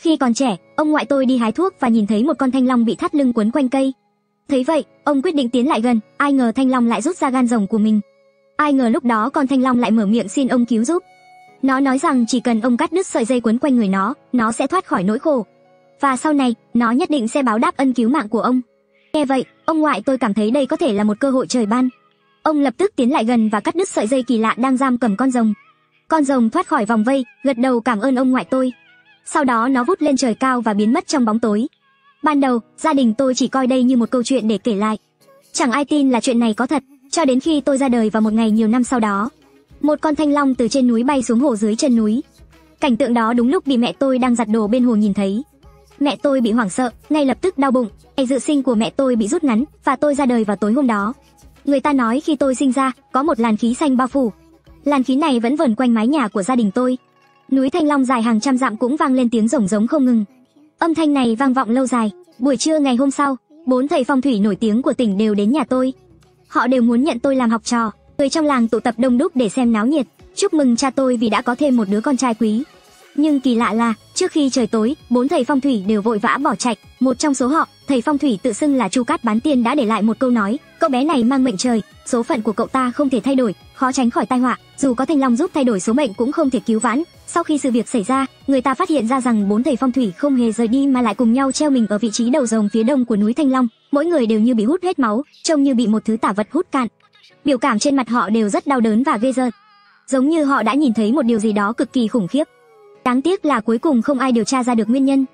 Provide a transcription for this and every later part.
Khi còn trẻ, ông ngoại tôi đi hái thuốc và nhìn thấy một con thanh long bị thắt lưng quấn quanh cây. Thấy vậy, ông quyết định tiến lại gần, ai ngờ thanh long lại rút ra gan rồng của mình. Ai ngờ lúc đó con thanh long lại mở miệng xin ông cứu giúp. Nó nói rằng chỉ cần ông cắt đứt sợi dây quấn quanh người nó sẽ thoát khỏi nỗi khổ. Và sau này, nó nhất định sẽ báo đáp ân cứu mạng của ông. Nghe vậy, ông ngoại tôi cảm thấy đây có thể là một cơ hội trời ban. Ông lập tức tiến lại gần và cắt đứt sợi dây kỳ lạ đang giam cầm con rồng. Con rồng thoát khỏi vòng vây, gật đầu cảm ơn ông ngoại tôi. Sau đó nó vút lên trời cao và biến mất trong bóng tối. Ban đầu, gia đình tôi chỉ coi đây như một câu chuyện để kể lại. Chẳng ai tin là chuyện này có thật, cho đến khi tôi ra đời vào một ngày nhiều năm sau đó. Một con thanh long từ trên núi bay xuống hồ dưới chân núi. Cảnh tượng đó đúng lúc bị mẹ tôi đang giặt đồ bên hồ nhìn thấy. Mẹ tôi bị hoảng sợ, ngay lập tức đau bụng. Ngày dự sinh của mẹ tôi bị rút ngắn và tôi ra đời vào tối hôm đó. Người ta nói khi tôi sinh ra, có một làn khí xanh bao phủ. Làn khí này vẫn vờn quanh mái nhà của gia đình tôi. Núi Thanh Long dài hàng trăm dặm cũng vang lên tiếng rồng giống không ngừng. Âm thanh này vang vọng lâu dài. Buổi trưa ngày hôm sau, 4 thầy phong thủy nổi tiếng của tỉnh đều đến nhà tôi. Họ đều muốn nhận tôi làm học trò. Người trong làng tụ tập đông đúc để xem náo nhiệt, chúc mừng cha tôi vì đã có thêm một đứa con trai quý. Nhưng kỳ lạ là, trước khi trời tối, 4 thầy phong thủy đều vội vã bỏ chạy. Một trong số họ, thầy phong thủy tự xưng là Chu Cát Bán Tiên đã để lại một câu nói: cậu bé này mang mệnh trời, số phận của cậu ta không thể thay đổi, khó tránh khỏi tai họa, dù có thanh long giúp thay đổi số mệnh cũng không thể cứu vãn. Sau khi sự việc xảy ra, người ta phát hiện ra rằng 4 thầy phong thủy không hề rời đi mà lại cùng nhau treo mình ở vị trí đầu rồng phía đông của núi Thanh Long. Mỗi người đều như bị hút hết máu, trông như bị một thứ tà vật hút cạn. Biểu cảm trên mặt họ đều rất đau đớn và ghê rợn, giống như họ đã nhìn thấy một điều gì đó cực kỳ khủng khiếp. Đáng tiếc là cuối cùng không ai điều tra ra được nguyên nhân,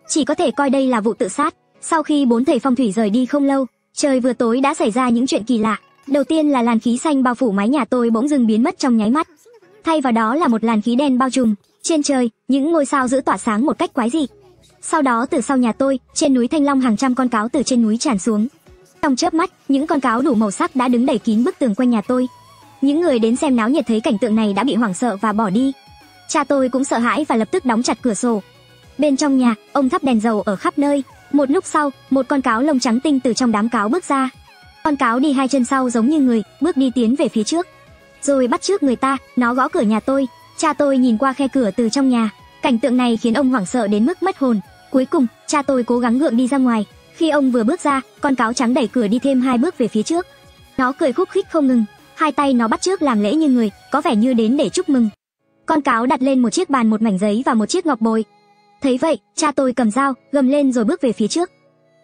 chỉ có thể coi đây là vụ tự sát. Sau khi 4 thầy phong thủy rời đi không lâu, trời vừa tối đã xảy ra những chuyện kỳ lạ. Đầu tiên là làn khí xanh bao phủ mái nhà tôi bỗng dưng biến mất trong nháy mắt, thay vào đó là một làn khí đen bao trùm. Trên trời, những ngôi sao dữ tỏa sáng một cách quái dị. Sau đó từ sau nhà tôi, trên núi Thanh Long hàng trăm con cáo từ trên núi tràn xuống. Trong chớp mắt, những con cáo đủ màu sắc đã đứng đẩy kín bức tường quanh nhà tôi. Những người đến xem náo nhiệt thấy cảnh tượng này đã bị hoảng sợ và bỏ đi. Cha tôi cũng sợ hãi và lập tức đóng chặt cửa sổ. Bên trong nhà, ông thắp đèn dầu ở khắp nơi. Một lúc sau, một con cáo lông trắng tinh từ trong đám cáo bước ra. Con cáo đi hai chân sau giống như người, bước đi tiến về phía trước. Rồi bắt chước người ta, nó gõ cửa nhà tôi. Cha tôi nhìn qua khe cửa từ trong nhà. Cảnh tượng này khiến ông hoảng sợ đến mức mất hồn. Cuối cùng, cha tôi cố gắng gượng đi ra ngoài. Khi ông vừa bước ra, con cáo trắng đẩy cửa đi thêm 2 bước về phía trước. Nó cười khúc khích không ngừng, hai tay nó bắt chước làm lễ như người, có vẻ như đến để chúc mừng. Con cáo đặt lên một chiếc bàn một mảnh giấy và một chiếc ngọc bội. Thấy vậy, cha tôi cầm dao, gầm lên rồi bước về phía trước.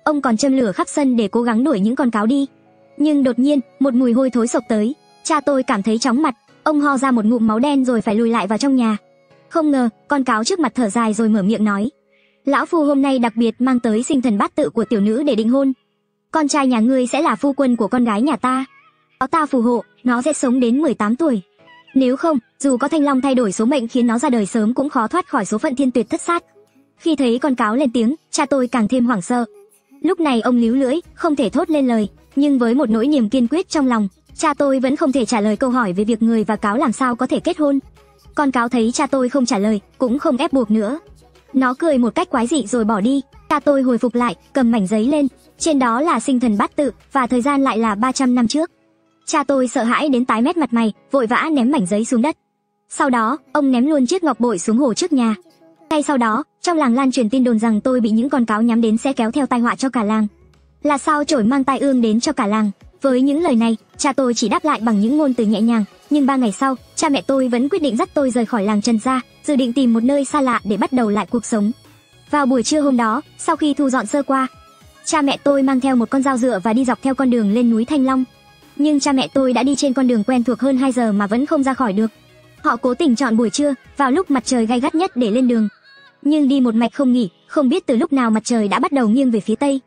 Ông còn châm lửa khắp sân để cố gắng đuổi những con cáo đi. Nhưng đột nhiên, một mùi hôi thối xộc tới. Cha tôi cảm thấy chóng mặt, ông ho ra một ngụm máu đen rồi phải lùi lại vào trong nhà. Không ngờ, con cáo trước mặt thở dài rồi mở miệng nói: lão phu hôm nay đặc biệt mang tới sinh thần bát tự của tiểu nữ để định hôn. Con trai nhà ngươi sẽ là phu quân của con gái nhà ta. Có ta phù hộ, nó sẽ sống đến 18 tuổi. Nếu không, dù có thanh long thay đổi số mệnh khiến nó ra đời sớm cũng khó thoát khỏi số phận thiên tuyệt thất sát. Khi thấy con cáo lên tiếng, cha tôi càng thêm hoảng sợ. Lúc này ông líu lưỡi, không thể thốt lên lời, nhưng với một nỗi niềm kiên quyết trong lòng, cha tôi vẫn không thể trả lời câu hỏi về việc người và cáo làm sao có thể kết hôn. Con cáo thấy cha tôi không trả lời, cũng không ép buộc nữa. Nó cười một cách quái dị rồi bỏ đi. Cha tôi hồi phục lại, cầm mảnh giấy lên, trên đó là sinh thần bát tự và thời gian lại là 300 năm trước. Cha tôi sợ hãi đến tái mét mặt mày, vội vã ném mảnh giấy xuống đất. Sau đó, ông ném luôn chiếc ngọc bội xuống hồ trước nhà. Ngay sau đó, trong làng lan truyền tin đồn rằng tôi bị những con cáo nhắm đến sẽ kéo theo tai họa cho cả làng. Là sao chổi mang tai ương đến cho cả làng. Với những lời này, cha tôi chỉ đáp lại bằng những ngôn từ nhẹ nhàng. Nhưng 3 ngày sau, cha mẹ tôi vẫn quyết định dắt tôi rời khỏi làng Trần gia, dự định tìm một nơi xa lạ để bắt đầu lại cuộc sống. Vào buổi trưa hôm đó, sau khi thu dọn sơ qua, cha mẹ tôi mang theo một con dao dựa và đi dọc theo con đường lên núi Thanh Long. Nhưng cha mẹ tôi đã đi trên con đường quen thuộc hơn 2 giờ mà vẫn không ra khỏi được. Họ cố tình chọn buổi trưa, vào lúc mặt trời gay gắt nhất để lên đường. Nhưng đi một mạch không nghỉ, không biết từ lúc nào mặt trời đã bắt đầu nghiêng về phía tây.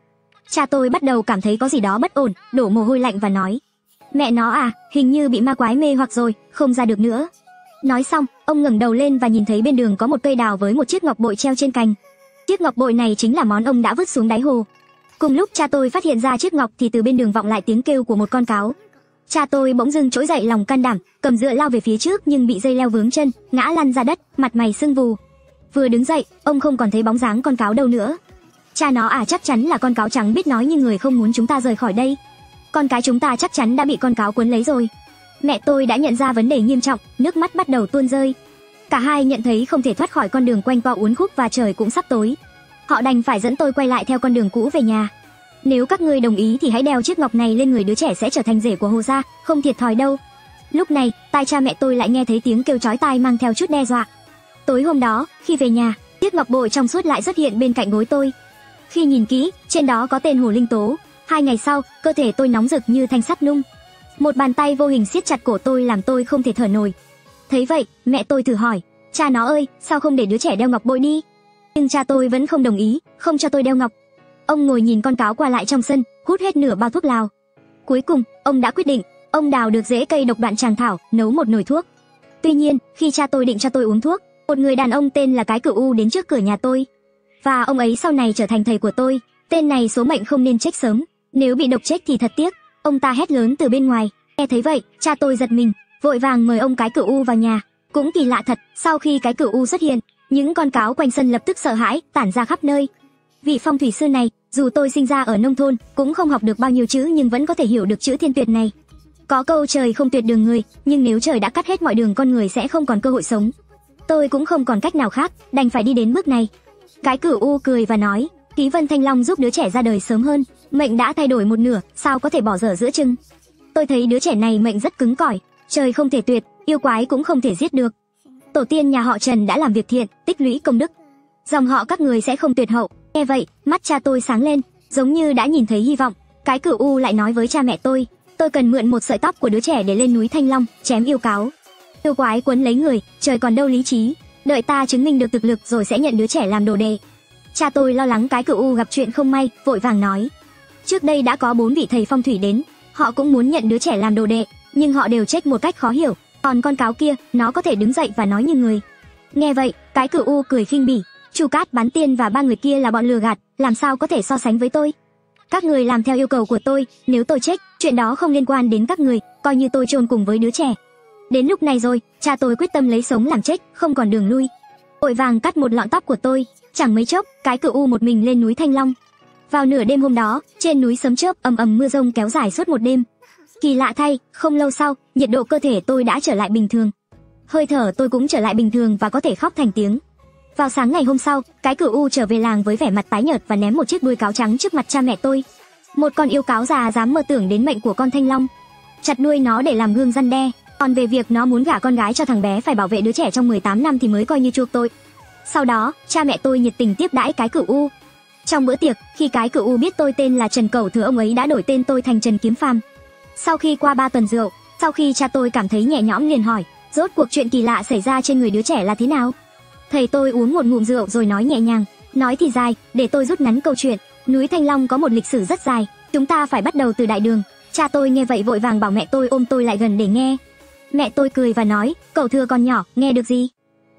Cha tôi bắt đầu cảm thấy có gì đó bất ổn, đổ mồ hôi lạnh và nói: mẹ nó à, hình như bị ma quái mê hoặc rồi, không ra được nữa. Nói xong, ông ngẩng đầu lên và nhìn thấy bên đường có một cây đào với một chiếc ngọc bội treo trên cành. Chiếc ngọc bội này chính là món ông đã vứt xuống đáy hồ. Cùng lúc cha tôi phát hiện ra chiếc ngọc thì từ bên đường vọng lại tiếng kêu của một con cáo. Cha tôi bỗng dưng trỗi dậy lòng can đảm, cầm dựa lao về phía trước nhưng bị dây leo vướng chân, ngã lăn ra đất, mặt mày sưng vù. Vừa đứng dậy, ông không còn thấy bóng dáng con cáo đâu nữa. Cha nó à, chắc chắn là con cáo trắng biết nói như người không muốn chúng ta rời khỏi đây. Con cái chúng ta chắc chắn đã bị con cáo cuốn lấy rồi. Mẹ tôi đã nhận ra vấn đề nghiêm trọng, nước mắt bắt đầu tuôn rơi. Cả hai nhận thấy không thể thoát khỏi con đường quanh co uốn khúc và trời cũng sắp tối. Họ đành phải dẫn tôi quay lại theo con đường cũ về nhà. Nếu các ngươi đồng ý thì hãy đeo chiếc ngọc này lên người đứa trẻ sẽ trở thành rể của Hồ gia, không thiệt thòi đâu. Lúc này, tai cha mẹ tôi lại nghe thấy tiếng kêu chói tai mang theo chút đe dọa. Tối hôm đó, khi về nhà, chiếc ngọc bội trong suốt lại xuất hiện bên cạnh gối tôi. Khi nhìn kỹ, trên đó có tên Hồ Linh Tố. 2 ngày sau, cơ thể tôi nóng rực như thanh sắt nung. Một bàn tay vô hình siết chặt cổ tôi làm tôi không thể thở nổi. Thấy vậy, mẹ tôi thử hỏi, cha nó ơi, sao không để đứa trẻ đeo ngọc bội đi? Nhưng cha tôi vẫn không đồng ý, không cho tôi đeo ngọc. Ông ngồi nhìn con cáo qua lại trong sân, hút hết nửa bao thuốc lào. Cuối cùng, ông đã quyết định, ông đào được rễ cây độc đoạn tràng thảo, nấu một nồi thuốc. Tuy nhiên, khi cha tôi định cho tôi uống thuốc, một người đàn ông tên là Cái Cửu U đến trước cửa nhà tôi. Và ông ấy sau này trở thành thầy của tôi. Tên này số mệnh không nên chết sớm, nếu bị độc chết thì thật tiếc. Ông ta hét lớn từ bên ngoài. Nghe thấy vậy, cha tôi giật mình, vội vàng mời ông Cái Cửu U vào nhà. Cũng kỳ lạ thật, sau khi Cái Cửu U xuất hiện, những con cáo quanh sân lập tức sợ hãi, tản ra khắp nơi. Vị phong thủy sư này, dù tôi sinh ra ở nông thôn, cũng không học được bao nhiêu chữ nhưng vẫn có thể hiểu được chữ thiên tuyệt này. Có câu trời không tuyệt đường người, nhưng nếu trời đã cắt hết mọi đường con người sẽ không còn cơ hội sống. Tôi cũng không còn cách nào khác, đành phải đi đến bước này. Cái Cửu U cười và nói, Ký Vân Thanh Long giúp đứa trẻ ra đời sớm hơn, mệnh đã thay đổi một nửa, sao có thể bỏ dở giữa chừng. Tôi thấy đứa trẻ này mệnh rất cứng cỏi, trời không thể tuyệt, yêu quái cũng không thể giết được. Tổ tiên nhà họ Trần đã làm việc thiện, tích lũy công đức, dòng họ các người sẽ không tuyệt hậu. Nghe vậy, mắt cha tôi sáng lên, giống như đã nhìn thấy hy vọng. Cái Cửu U lại nói với cha mẹ tôi cần mượn một sợi tóc của đứa trẻ để lên núi Thanh Long, chém yêu cáo. Yêu quái quấn lấy người, trời còn đâu lý trí, đợi ta chứng minh được thực lực rồi sẽ nhận đứa trẻ làm đồ đệ. Cha tôi lo lắng Cái Cửu U gặp chuyện không may, vội vàng nói, trước đây đã có 4 vị thầy phong thủy đến, họ cũng muốn nhận đứa trẻ làm đồ đệ, nhưng họ đều chết một cách khó hiểu. Còn con cáo kia, nó có thể đứng dậy và nói như người. Nghe vậy, Cái Cửu U cười khinh bỉ, Chu Cát Bán Tiên và 3 người kia là bọn lừa gạt, làm sao có thể so sánh với tôi. Các người làm theo yêu cầu của tôi, nếu tôi chết, chuyện đó không liên quan đến các người, coi như tôi chôn cùng với đứa trẻ. Đến lúc này rồi, cha tôi quyết tâm lấy sống làm chết, không còn đường lui. Vội vàng cắt một lọn tóc của tôi, chẳng mấy chốc, Cái Cửu U một mình lên núi Thanh Long. Vào nửa đêm hôm đó, trên núi sấm chớp ầm ầm mưa rông kéo dài suốt một đêm. Kỳ lạ thay, không lâu sau, nhiệt độ cơ thể tôi đã trở lại bình thường. Hơi thở tôi cũng trở lại bình thường và có thể khóc thành tiếng. Vào sáng ngày hôm sau, Cái Cửu U trở về làng với vẻ mặt tái nhợt và ném một chiếc đuôi cáo trắng trước mặt cha mẹ tôi. Một con yêu cáo già dám mơ tưởng đến mệnh của con Thanh Long, chặt đuôi nó để làm gương răn đe. Còn về việc nó muốn gả con gái cho thằng bé phải bảo vệ đứa trẻ trong 18 năm thì mới coi như chuộc tội. Sau đó, cha mẹ tôi nhiệt tình tiếp đãi Cái Cửu U. Trong bữa tiệc, khi Cái Cửu U biết tôi tên là Trần Cẩu Thừa, ông ấy đã đổi tên tôi thành Trần Kiếm Phàm. Sau khi qua 3 tuần rượu, sau khi cha tôi cảm thấy nhẹ nhõm liền hỏi, rốt cuộc chuyện kỳ lạ xảy ra trên người đứa trẻ là thế nào? Thầy tôi uống một ngụm rượu rồi nói nhẹ nhàng, nói thì dài, để tôi rút ngắn câu chuyện. Núi Thanh Long có một lịch sử rất dài, chúng ta phải bắt đầu từ đại đường. Cha tôi nghe vậy vội vàng bảo mẹ tôi ôm tôi lại gần để nghe. Mẹ tôi cười và nói, Cẩu Thừa còn nhỏ, nghe được gì?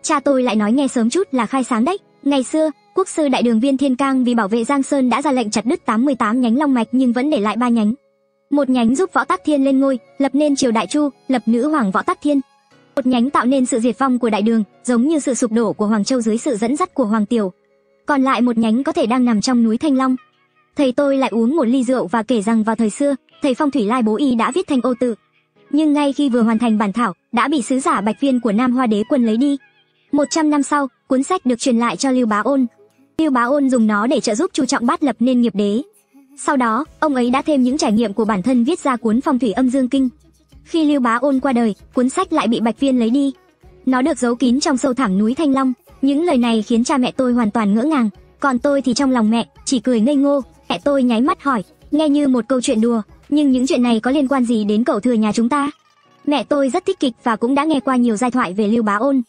Cha tôi lại nói nghe sớm chút là khai sáng đấy. Ngày xưa, quốc sư đại đường Viên Thiên Cang vì bảo vệ Giang Sơn đã ra lệnh chặt đứt 88 nhánh long mạch nhưng vẫn để lại 3 nhánh. Một nhánh giúp Võ Tắc Thiên lên ngôi, lập nên triều Đại Chu, lập nữ hoàng Võ Tắc Thiên. Một nhánh tạo nên sự diệt vong của đại đường, giống như sự sụp đổ của Hoàng Châu dưới sự dẫn dắt của Hoàng Tiểu. Còn lại một nhánh có thể đang nằm trong núi Thanh Long. Thầy tôi lại uống một ly rượu và kể rằng vào thời xưa, thầy phong thủy Lai Bố Y đã viết thành ô tự. Nhưng ngay khi vừa hoàn thành bản thảo, đã bị sứ giả Bạch Viên của Nam Hoa Đế quân lấy đi. 100 năm sau, cuốn sách được truyền lại cho Lưu Bá Ôn. Lưu Bá Ôn dùng nó để trợ giúp Chu Trọng Bát lập nên nghiệp đế. Sau đó, ông ấy đã thêm những trải nghiệm của bản thân viết ra cuốn Phong thủy Âm Dương Kinh. Khi Lưu Bá Ôn qua đời, cuốn sách lại bị Bạch Viên lấy đi. Nó được giấu kín trong sâu thẳm núi Thanh Long. Những lời này khiến cha mẹ tôi hoàn toàn ngỡ ngàng, còn tôi thì trong lòng mẹ chỉ cười ngây ngô. Mẹ tôi nháy mắt hỏi, nghe như một câu chuyện đùa, nhưng những chuyện này có liên quan gì đến Cẩu Thừa nhà chúng ta? Mẹ tôi rất thích kịch và cũng đã nghe qua nhiều giai thoại về Lưu Bá Ôn.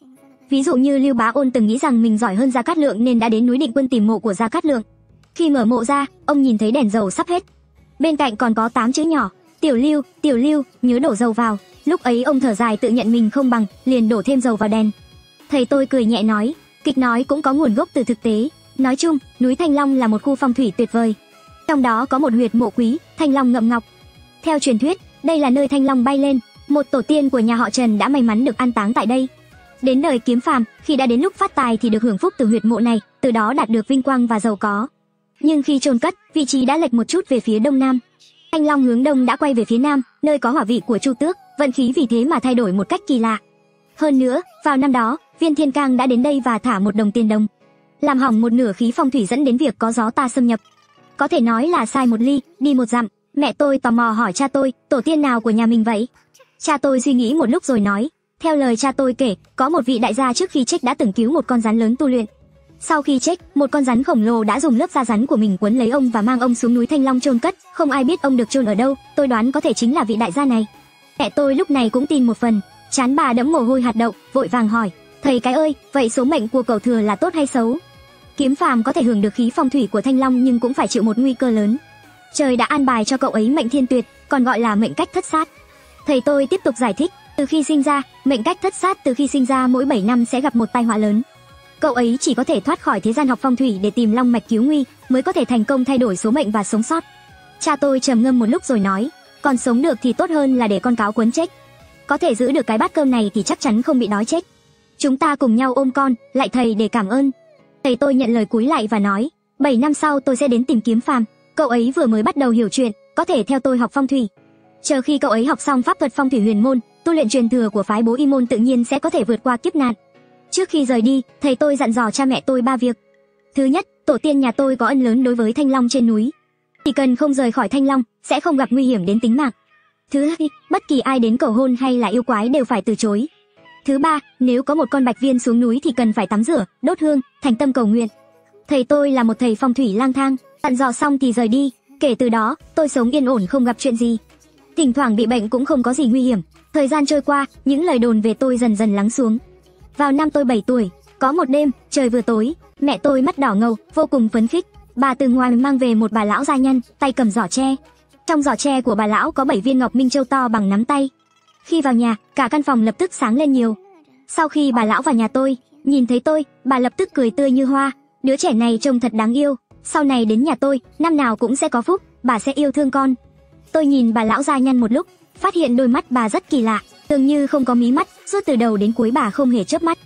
Ví dụ như Lưu Bá Ôn từng nghĩ rằng mình giỏi hơn Gia Cát Lượng nên đã đến núi Định Quân tìm mộ của Gia Cát Lượng. Khi mở mộ ra, ông nhìn thấy đèn dầu sắp hết. Bên cạnh còn có 8 chữ nhỏ, Tiểu Lưu, nhớ đổ dầu vào. Lúc ấy ông thở dài tự nhận mình không bằng, liền đổ thêm dầu vào đèn. Thầy tôi cười nhẹ nói, kịch nói cũng có nguồn gốc từ thực tế. Nói chung, núi Thanh Long là một khu phong thủy tuyệt vời. Trong đó có một huyệt mộ quý, Thanh Long ngậm ngọc. Theo truyền thuyết, đây là nơi Thanh Long bay lên, một tổ tiên của nhà họ Trần đã may mắn được an táng tại đây. Đến đời Kiếm Phàm, khi đã đến lúc phát tài thì được hưởng phúc từ huyệt mộ này, từ đó đạt được vinh quang và giàu có. Nhưng khi chôn cất, vị trí đã lệch một chút về phía đông nam. Thanh Long hướng đông đã quay về phía nam, nơi có hỏa vị của Chu Tước, vận khí vì thế mà thay đổi một cách kỳ lạ. Hơn nữa, vào năm đó, Viên Thiên Cang đã đến đây và thả một đồng tiền đồng, làm hỏng một nửa khí phong thủy dẫn đến việc có gió ta xâm nhập. Có thể nói là sai một ly, đi một dặm. Mẹ tôi tò mò hỏi cha tôi, tổ tiên nào của nhà mình vậy? Cha tôi suy nghĩ một lúc rồi nói, theo lời cha tôi kể, có một vị đại gia trước khi chết đã từng cứu một con rắn lớn tu luyện. Sau khi chết, một con rắn khổng lồ đã dùng lớp da rắn của mình quấn lấy ông và mang ông xuống núi Thanh Long chôn cất, không ai biết ông được chôn ở đâu, tôi đoán có thể chính là vị đại gia này. Mẹ tôi lúc này cũng tin một phần, trán bà đẫm mồ hôi hạt đậu, vội vàng hỏi, thầy cái ơi, vậy số mệnh của cậu Thừa là tốt hay xấu? Kiếm Phàm có thể hưởng được khí phong thủy của Thanh Long nhưng cũng phải chịu một nguy cơ lớn. Trời đã an bài cho cậu ấy mệnh thiên tuyệt, còn gọi là mệnh cách thất sát. Thầy tôi tiếp tục giải thích, từ khi sinh ra, mệnh cách thất sát từ khi sinh ra mỗi 7 năm sẽ gặp một tai họa lớn. Cậu ấy chỉ có thể thoát khỏi thế gian học phong thủy để tìm long mạch cứu nguy, mới có thể thành công thay đổi số mệnh và sống sót. Cha tôi trầm ngâm một lúc rồi nói, còn sống được thì tốt hơn là để con cáo quấn chết. Có thể giữ được cái bát cơm này thì chắc chắn không bị đói chết. Chúng ta cùng nhau ôm con, lại thầy để cảm ơn. Thầy tôi nhận lời cúi lại và nói, 7 năm sau tôi sẽ đến tìm Kiếm Phàm. Cậu ấy vừa mới bắt đầu hiểu chuyện, có thể theo tôi học phong thủy. Chờ khi cậu ấy học xong pháp thuật phong thủy huyền môn, tu luyện truyền thừa của phái Bố Y môn tự nhiên sẽ có thể vượt qua kiếp nạn. Trước khi rời đi, thầy tôi dặn dò cha mẹ tôi 3 việc. Thứ nhất, tổ tiên nhà tôi có ân lớn đối với Thanh Long trên núi. Chỉ cần không rời khỏi Thanh Long, sẽ không gặp nguy hiểm đến tính mạng. Thứ hai, bất kỳ ai đến cầu hôn hay là yêu quái đều phải từ chối. Thứ ba, nếu có một con bạch viên xuống núi thì cần phải tắm rửa, đốt hương, thành tâm cầu nguyện. Thầy tôi là một thầy phong thủy lang thang, dặn dò xong thì rời đi. Kể từ đó, tôi sống yên ổn không gặp chuyện gì. Thỉnh thoảng bị bệnh cũng không có gì nguy hiểm. Thời gian trôi qua, những lời đồn về tôi dần dần lắng xuống. Vào năm tôi 7 tuổi, có một đêm, trời vừa tối, mẹ tôi mắt đỏ ngầu, vô cùng phấn khích. Bà từ ngoài mang về một bà lão gia nhân, tay cầm giỏ tre. Trong giỏ tre của bà lão có 7 viên ngọc minh châu to bằng nắm tay. Khi vào nhà, cả căn phòng lập tức sáng lên nhiều. Sau khi bà lão vào nhà tôi, nhìn thấy tôi, bà lập tức cười tươi như hoa. Đứa trẻ này trông thật đáng yêu. Sau này đến nhà tôi, năm nào cũng sẽ có phúc, bà sẽ yêu thương con. Tôi nhìn bà lão gia nhân một lúc, phát hiện đôi mắt bà rất kỳ lạ, dường như không có mí mắt, suốt từ đầu đến cuối bà không hề chớp mắt.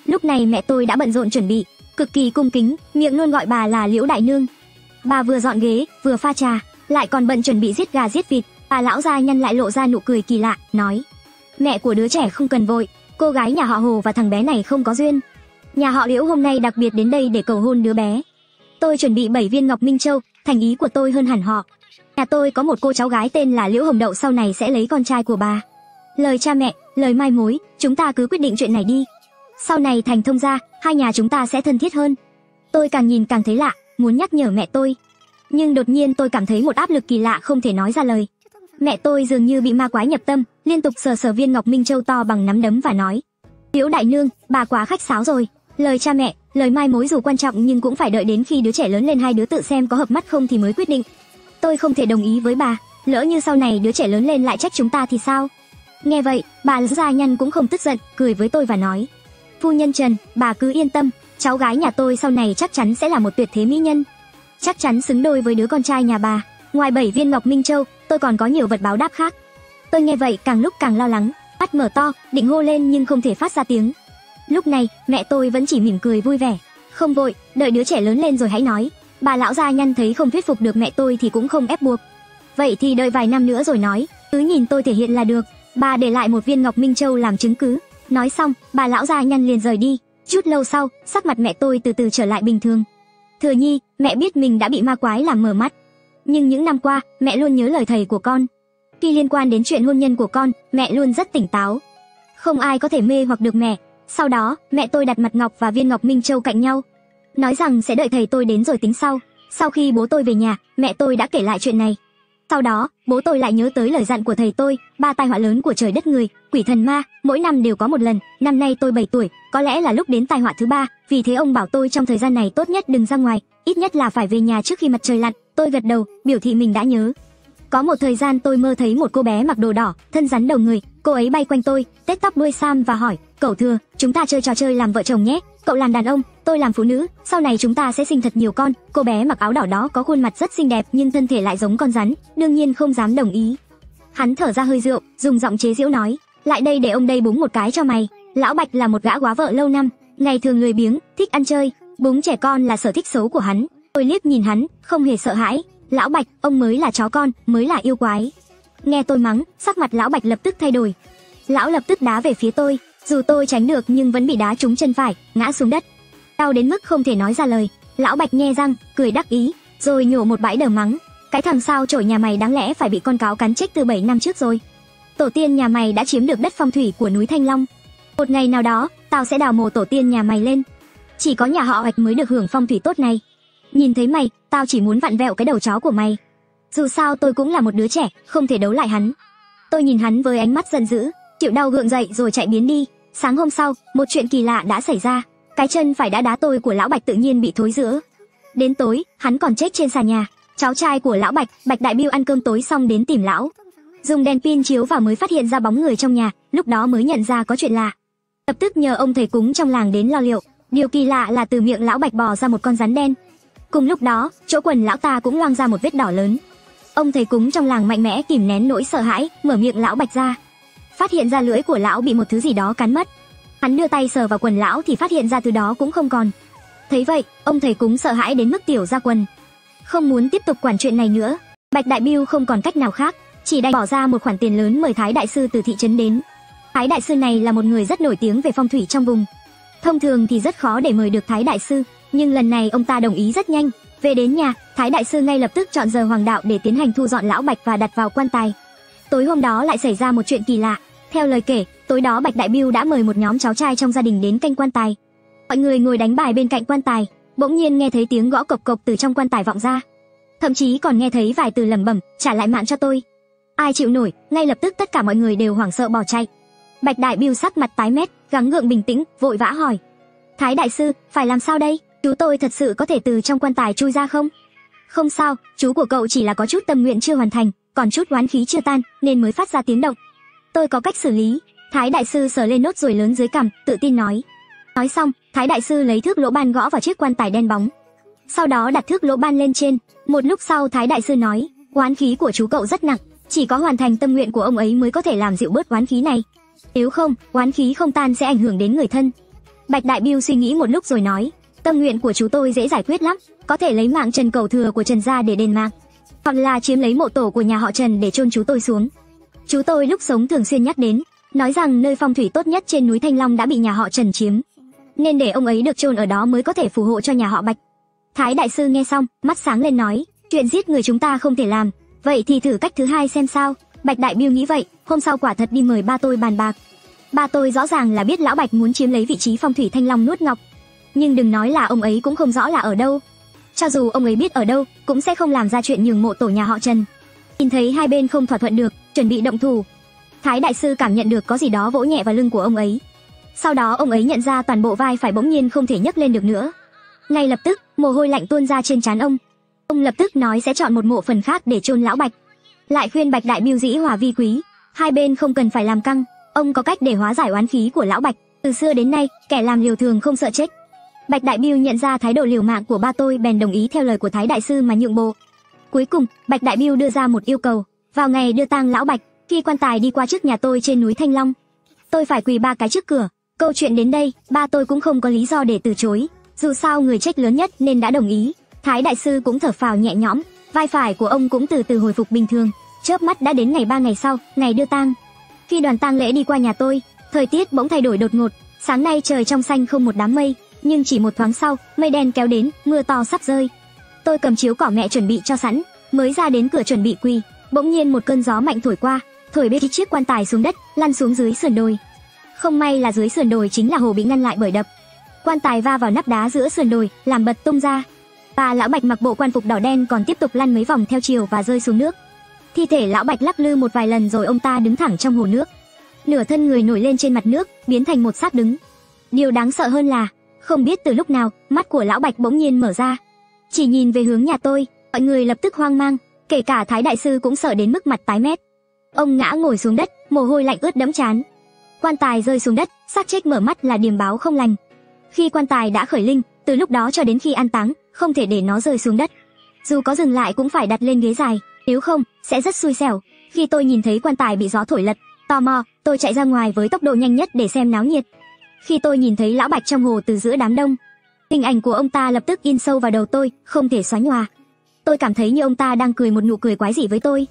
Lúc này mẹ tôi đã bận rộn chuẩn bị, cực kỳ cung kính, miệng luôn gọi bà là Liễu đại nương. Bà vừa dọn ghế, vừa pha trà, lại còn bận chuẩn bị giết gà giết vịt. Bà lão gia nhân lại lộ ra nụ cười kỳ lạ, nói: "Mẹ của đứa trẻ không cần vội, cô gái nhà họ Hồ và thằng bé này không có duyên. Nhà họ Liễu hôm nay đặc biệt đến đây để cầu hôn đứa bé. Tôi chuẩn bị 7 viên ngọc minh châu, thành ý của tôi hơn hẳn họ. Nhà tôi có một cô cháu gái tên là Liễu Hồng Đậu, sau này sẽ lấy con trai của bà. Lời cha mẹ, lời mai mối, chúng ta cứ quyết định chuyện này đi. Sau này thành thông gia, hai nhà chúng ta sẽ thân thiết hơn." Tôi càng nhìn càng thấy lạ, muốn nhắc nhở mẹ tôi, nhưng đột nhiên tôi cảm thấy một áp lực kỳ lạ không thể nói ra lời. Mẹ tôi dường như bị ma quái nhập tâm, liên tục sờ sờ viên ngọc minh châu to bằng nắm đấm và nói: "Liễu đại nương, bà quá khách sáo rồi. Lời cha mẹ, lời mai mối dù quan trọng nhưng cũng phải đợi đến khi đứa trẻ lớn lên hai đứa tự xem có hợp mắt không thì mới quyết định. Tôi không thể đồng ý với bà, lỡ như sau này đứa trẻ lớn lên lại trách chúng ta thì sao?" Nghe vậy, bà gia nhân cũng không tức giận, cười với tôi và nói: "Phu nhân Trần, bà cứ yên tâm, cháu gái nhà tôi sau này chắc chắn sẽ là một tuyệt thế mỹ nhân, chắc chắn xứng đôi với đứa con trai nhà bà. Ngoài 7 viên ngọc minh châu, tôi còn có nhiều vật báo đáp khác." Tôi nghe vậy càng lúc càng lo lắng, mắt mở to, định hô lên nhưng không thể phát ra tiếng. Lúc này, mẹ tôi vẫn chỉ mỉm cười vui vẻ: "Không vội, đợi đứa trẻ lớn lên rồi hãy nói." Bà lão gia nhân thấy không thuyết phục được mẹ tôi thì cũng không ép buộc. "Vậy thì đợi vài năm nữa rồi nói, cứ nhìn tôi thể hiện là được." Bà để lại một viên ngọc minh châu làm chứng cứ. Nói xong, bà lão gia nhân liền rời đi. Chút lâu sau, sắc mặt mẹ tôi từ từ trở lại bình thường. "Thừa nhi, mẹ biết mình đã bị ma quái làm mờ mắt, nhưng những năm qua, mẹ luôn nhớ lời thầy của con. Khi liên quan đến chuyện hôn nhân của con, mẹ luôn rất tỉnh táo. Không ai có thể mê hoặc được mẹ." Sau đó, mẹ tôi đặt mặt ngọc và viên ngọc minh châu cạnh nhau, nói rằng sẽ đợi thầy tôi đến rồi tính sau. Sau khi bố tôi về nhà, mẹ tôi đã kể lại chuyện này. Sau đó, bố tôi lại nhớ tới lời dặn của thầy tôi, 3 tai họa lớn của trời đất người, quỷ thần ma, mỗi năm đều có một lần. Năm nay tôi 7 tuổi, có lẽ là lúc đến tai họa thứ 3, vì thế ông bảo tôi trong thời gian này tốt nhất đừng ra ngoài, ít nhất là phải về nhà trước khi mặt trời lặn. Tôi gật đầu, biểu thị mình đã nhớ. Có một thời gian tôi mơ thấy một cô bé mặc đồ đỏ, thân rắn đầu người, cô ấy bay quanh tôi, tết tóc đuôi sam và hỏi: "Cậu Thừa, chúng ta chơi trò chơi làm vợ chồng nhé. Cậu làm đàn ông, tôi làm phụ nữ, sau này chúng ta sẽ sinh thật nhiều con." Cô bé mặc áo đỏ đó có khuôn mặt rất xinh đẹp nhưng thân thể lại giống con rắn, đương nhiên không dám đồng ý. Hắn thở ra hơi rượu, dùng giọng chế giễu nói: "Lại đây để ông đây búng một cái cho mày." Lão Bạch là một gã góa vợ lâu năm, ngày thường lười biếng, thích ăn chơi, búng trẻ con là sở thích xấu của hắn. Tôi liếc nhìn hắn, không hề sợ hãi. "Lão Bạch, ông mới là chó con, mới là yêu quái." Nghe tôi mắng, sắc mặt lão Bạch lập tức thay đổi. Lão lập tức đá về phía tôi: Dù tôi tránh được nhưng vẫn bị đá trúng chân phải, ngã xuống đất. Đau đến mức không thể nói ra lời. Lão Bạch nhe răng, cười đắc ý, rồi nhổ một bãi đờ mắng. Cái thằng sao chổi nhà mày đáng lẽ phải bị con cáo cắn chết từ 7 năm trước rồi. Tổ tiên nhà mày đã chiếm được đất phong thủy của núi Thanh Long. Một ngày nào đó, tao sẽ đào mồ tổ tiên nhà mày lên. Chỉ có nhà họ Hoạch mới được hưởng phong thủy tốt này. Nhìn thấy mày, tao chỉ muốn vặn vẹo cái đầu chó của mày. Dù sao tôi cũng là một đứa trẻ, không thể đấu lại hắn. Tôi nhìn hắn với ánh mắt giận dữ, chịu đau gượng dậy rồi chạy biến đi. Sáng hôm sau, một chuyện kỳ lạ đã xảy ra. Cái chân phải đã đá tôi của lão Bạch tự nhiên bị thối rữa. Đến tối, hắn còn chết trên sàn nhà. Cháu trai của lão Bạch, Bạch Đại Bưu ăn cơm tối xong đến tìm lão. Dùng đèn pin chiếu vào mới phát hiện ra bóng người trong nhà, lúc đó mới nhận ra có chuyện lạ. Lập tức nhờ ông thầy cúng trong làng đến lo liệu. Điều kỳ lạ là từ miệng lão Bạch bò ra một con rắn đen. Cùng lúc đó, chỗ quần lão ta cũng loang ra một vết đỏ lớn. Ông thầy cúng trong làng mạnh mẽ kìm nén nỗi sợ hãi, mở miệng lão Bạch ra. Phát hiện ra lưỡi của lão bị một thứ gì đó cắn mất. Hắn đưa tay sờ vào quần lão thì phát hiện ra thứ đó cũng không còn. Thấy vậy, ông thầy cúng sợ hãi đến mức tiểu ra quần. Không muốn tiếp tục quản chuyện này nữa, Bạch Đại Bưu không còn cách nào khác, chỉ đành bỏ ra một khoản tiền lớn mời Thái đại sư từ thị trấn đến. Thái đại sư này là một người rất nổi tiếng về phong thủy trong vùng. Thông thường thì rất khó để mời được Thái đại sư, nhưng lần này ông ta đồng ý rất nhanh. Về đến nhà, Thái đại sư ngay lập tức chọn giờ hoàng đạo để tiến hành thu dọn lão Bạch và đặt vào quan tài. Tối hôm đó lại xảy ra một chuyện kỳ lạ. Theo lời kể, tối đó Bạch Đại Bưu đã mời một nhóm cháu trai trong gia đình đến canh quan tài. Mọi người ngồi đánh bài bên cạnh quan tài, bỗng nhiên nghe thấy tiếng gõ cộc cộc từ trong quan tài vọng ra. Thậm chí còn nghe thấy vài từ lẩm bẩm, trả lại mạng cho tôi. Ai chịu nổi, ngay lập tức tất cả mọi người đều hoảng sợ bỏ chạy. Bạch Đại Bưu sắc mặt tái mét, gắng gượng bình tĩnh, vội vã hỏi: Thái đại sư, phải làm sao đây? Chú tôi thật sự có thể từ trong quan tài chui ra không? Không sao, chú của cậu chỉ là có chút tâm nguyện chưa hoàn thành, còn chút oán khí chưa tan, nên mới phát ra tiếng động. Tôi có cách xử lý. Thái đại sư sờ lên nốt ruồi lớn dưới cằm, tự tin nói. Nói xong, Thái đại sư lấy thước lỗ ban gõ vào chiếc quan tài đen bóng. Sau đó đặt thước lỗ ban lên trên. Một lúc sau Thái đại sư nói: oán khí của chú cậu rất nặng, chỉ có hoàn thành tâm nguyện của ông ấy mới có thể làm dịu bớt oán khí này. Nếu không, oán khí không tan sẽ ảnh hưởng đến người thân. Bạch Đại Bưu suy nghĩ một lúc rồi nói: tâm nguyện của chú tôi dễ giải quyết lắm, có thể lấy mạng Trần Cẩu Thừa của Trần gia để đền mạng, hoặc là chiếm lấy mộ tổ của nhà họ Trần để chôn chú tôi xuống. Chú tôi lúc sống thường xuyên nhắc đến, nói rằng nơi phong thủy tốt nhất trên núi Thanh Long đã bị nhà họ Trần chiếm, nên để ông ấy được chôn ở đó mới có thể phù hộ cho nhà họ Bạch. Thái đại sư nghe xong, mắt sáng lên nói: chuyện giết người chúng ta không thể làm, vậy thì thử cách thứ hai xem sao. Bạch Đại Bưu nghĩ vậy, hôm sau quả thật đi mời ba tôi bàn bạc. Ba tôi rõ ràng là biết lão Bạch muốn chiếm lấy vị trí phong thủy Thanh Long nuốt ngọc, nhưng đừng nói là ông ấy cũng không rõ là ở đâu. Cho dù ông ấy biết ở đâu, cũng sẽ không làm ra chuyện nhường mộ tổ nhà họ Trần. Nhìn thấy hai bên không thỏa thuận được, chuẩn bị động thủ, Thái đại sư cảm nhận được có gì đó vỗ nhẹ vào lưng của ông ấy. Sau đó ông ấy nhận ra toàn bộ vai phải bỗng nhiên không thể nhấc lên được nữa. Ngay lập tức, mồ hôi lạnh tuôn ra trên trán ông. Ông lập tức nói sẽ chọn một mộ phần khác để chôn lão Bạch. Lại khuyên Bạch Đại Bưu dĩ hòa vi quý, hai bên không cần phải làm căng, ông có cách để hóa giải oán khí của lão Bạch. Từ xưa đến nay, kẻ làm liều thường không sợ chết. Bạch Đại Bưu nhận ra thái độ liều mạng của ba tôi bèn đồng ý theo lời của Thái đại sư mà nhượng bộ. Cuối cùng, Bạch Đại Bưu đưa ra một yêu cầu: vào ngày đưa tang lão Bạch, khi quan tài đi qua trước nhà tôi trên núi Thanh Long, tôi phải quỳ 3 cái trước cửa. Câu chuyện đến đây, ba tôi cũng không có lý do để từ chối, dù sao người trách lớn nhất nên đã đồng ý. Thái đại sư cũng thở phào nhẹ nhõm, vai phải của ông cũng từ từ hồi phục bình thường. Chớp mắt đã đến ngày 3 ngày sau, ngày đưa tang. Khi đoàn tang lễ đi qua nhà tôi, thời tiết bỗng thay đổi đột ngột. Sáng nay trời trong xanh không một đám mây, nhưng chỉ một thoáng sau, mây đen kéo đến, mưa to sắp rơi. Tôi cầm chiếu cỏ mẹ chuẩn bị cho sẵn, mới ra đến cửa chuẩn bị quỳ, bỗng nhiên một cơn gió mạnh thổi qua, thổi bê chiếc quan tài xuống đất, lăn xuống dưới sườn đồi. Không may là dưới sườn đồi chính là hồ bị ngăn lại bởi đập. Quan tài va vào nắp đá giữa sườn đồi, làm bật tung ra. Và lão Bạch mặc bộ quan phục đỏ đen còn tiếp tục lăn mấy vòng theo chiều và rơi xuống nước. Thi thể lão Bạch lắc lư một vài lần rồi ông ta đứng thẳng trong hồ nước. Nửa thân người nổi lên trên mặt nước, biến thành một xác đứng. Điều đáng sợ hơn là, không biết từ lúc nào, mắt của lão Bạch bỗng nhiên mở ra, chỉ nhìn về hướng nhà tôi. Mọi người lập tức hoang mang, kể cả Thái đại sư cũng sợ đến mức mặt tái mét. Ông ngã ngồi xuống đất, mồ hôi lạnh ướt đẫm trán. Quan tài rơi xuống đất, xác chết mở mắt là điềm báo không lành. Khi quan tài đã khởi linh, từ lúc đó cho đến khi an táng, không thể để nó rơi xuống đất. Dù có dừng lại cũng phải đặt lên ghế dài, nếu không sẽ rất xui xẻo. Khi tôi nhìn thấy quan tài bị gió thổi lật, tò mò, tôi chạy ra ngoài với tốc độ nhanh nhất để xem náo nhiệt. Khi tôi nhìn thấy lão Bạch trong hồ từ giữa đám đông, hình ảnh của ông ta lập tức in sâu vào đầu tôi, không thể xóa nhòa. Tôi cảm thấy như ông ta đang cười một nụ cười quái dị với tôi.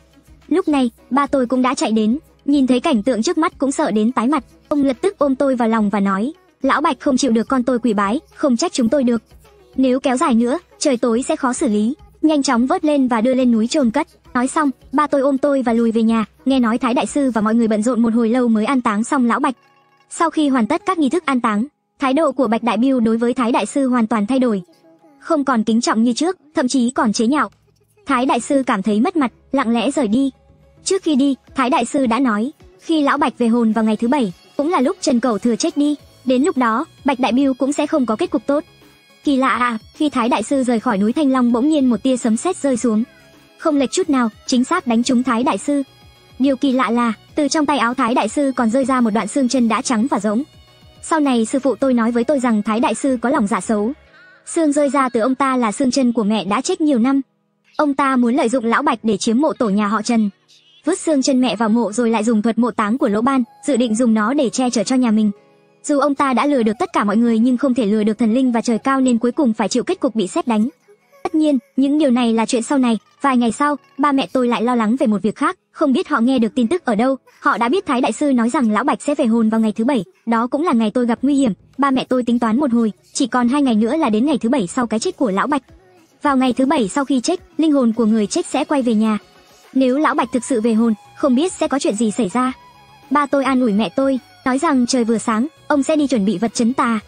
Lúc này, ba tôi cũng đã chạy đến. Nhìn thấy cảnh tượng trước mắt cũng sợ đến tái mặt, ông lập tức ôm tôi vào lòng và nói, lão Bạch không chịu được con tôi quỳ bái, không trách chúng tôi được. Nếu kéo dài nữa, trời tối sẽ khó xử lý, nhanh chóng vớt lên và đưa lên núi chôn cất. Nói xong, ba tôi ôm tôi và lùi về nhà, nghe nói Thái đại sư và mọi người bận rộn một hồi lâu mới an táng xong lão Bạch. Sau khi hoàn tất các nghi thức an táng, thái độ của Bạch Đại Bưu đối với Thái đại sư hoàn toàn thay đổi, không còn kính trọng như trước, thậm chí còn chế nhạo. Thái đại sư cảm thấy mất mặt, lặng lẽ rời đi. Trước khi đi, Thái đại sư đã nói, khi lão Bạch về hồn vào ngày thứ 7, cũng là lúc Trần Cẩu Thừa chết đi, đến lúc đó, Bạch Đại Bưu cũng sẽ không có kết cục tốt. Kỳ lạ à, khi Thái đại sư rời khỏi núi Thanh Long bỗng nhiên một tia sấm sét rơi xuống, không lệch chút nào, chính xác đánh trúng Thái đại sư. Điều kỳ lạ là, từ trong tay áo Thái đại sư còn rơi ra một đoạn xương chân đã trắng và rỗng. Sau này sư phụ tôi nói với tôi rằng Thái đại sư có lòng dạ xấu. Xương rơi ra từ ông ta là xương chân của mẹ đã chết nhiều năm. Ông ta muốn lợi dụng lão Bạch để chiếm mộ tổ nhà họ Trần, vứt xương chân mẹ vào mộ rồi lại dùng thuật mộ táng của Lỗ Ban, dự định dùng nó để che chở cho nhà mình. Dù ông ta đã lừa được tất cả mọi người nhưng không thể lừa được thần linh và trời cao nên cuối cùng phải chịu kết cục bị sét đánh. Tất nhiên, những điều này là chuyện sau này. Vài ngày sau, ba mẹ tôi lại lo lắng về một việc khác, không biết họ nghe được tin tức ở đâu. Họ đã biết Thái đại sư nói rằng lão Bạch sẽ về hồn vào ngày thứ 7, đó cũng là ngày tôi gặp nguy hiểm. Ba mẹ tôi tính toán một hồi, chỉ còn 2 ngày nữa là đến ngày thứ 7 sau cái chết của lão Bạch. Vào ngày thứ 7 sau khi chết, linh hồn của người chết sẽ quay về nhà. Nếu lão Bạch thực sự về hồn, không biết sẽ có chuyện gì xảy ra. Ba tôi an ủi mẹ tôi, nói rằng trời vừa sáng, ông sẽ đi chuẩn bị vật trấn tà,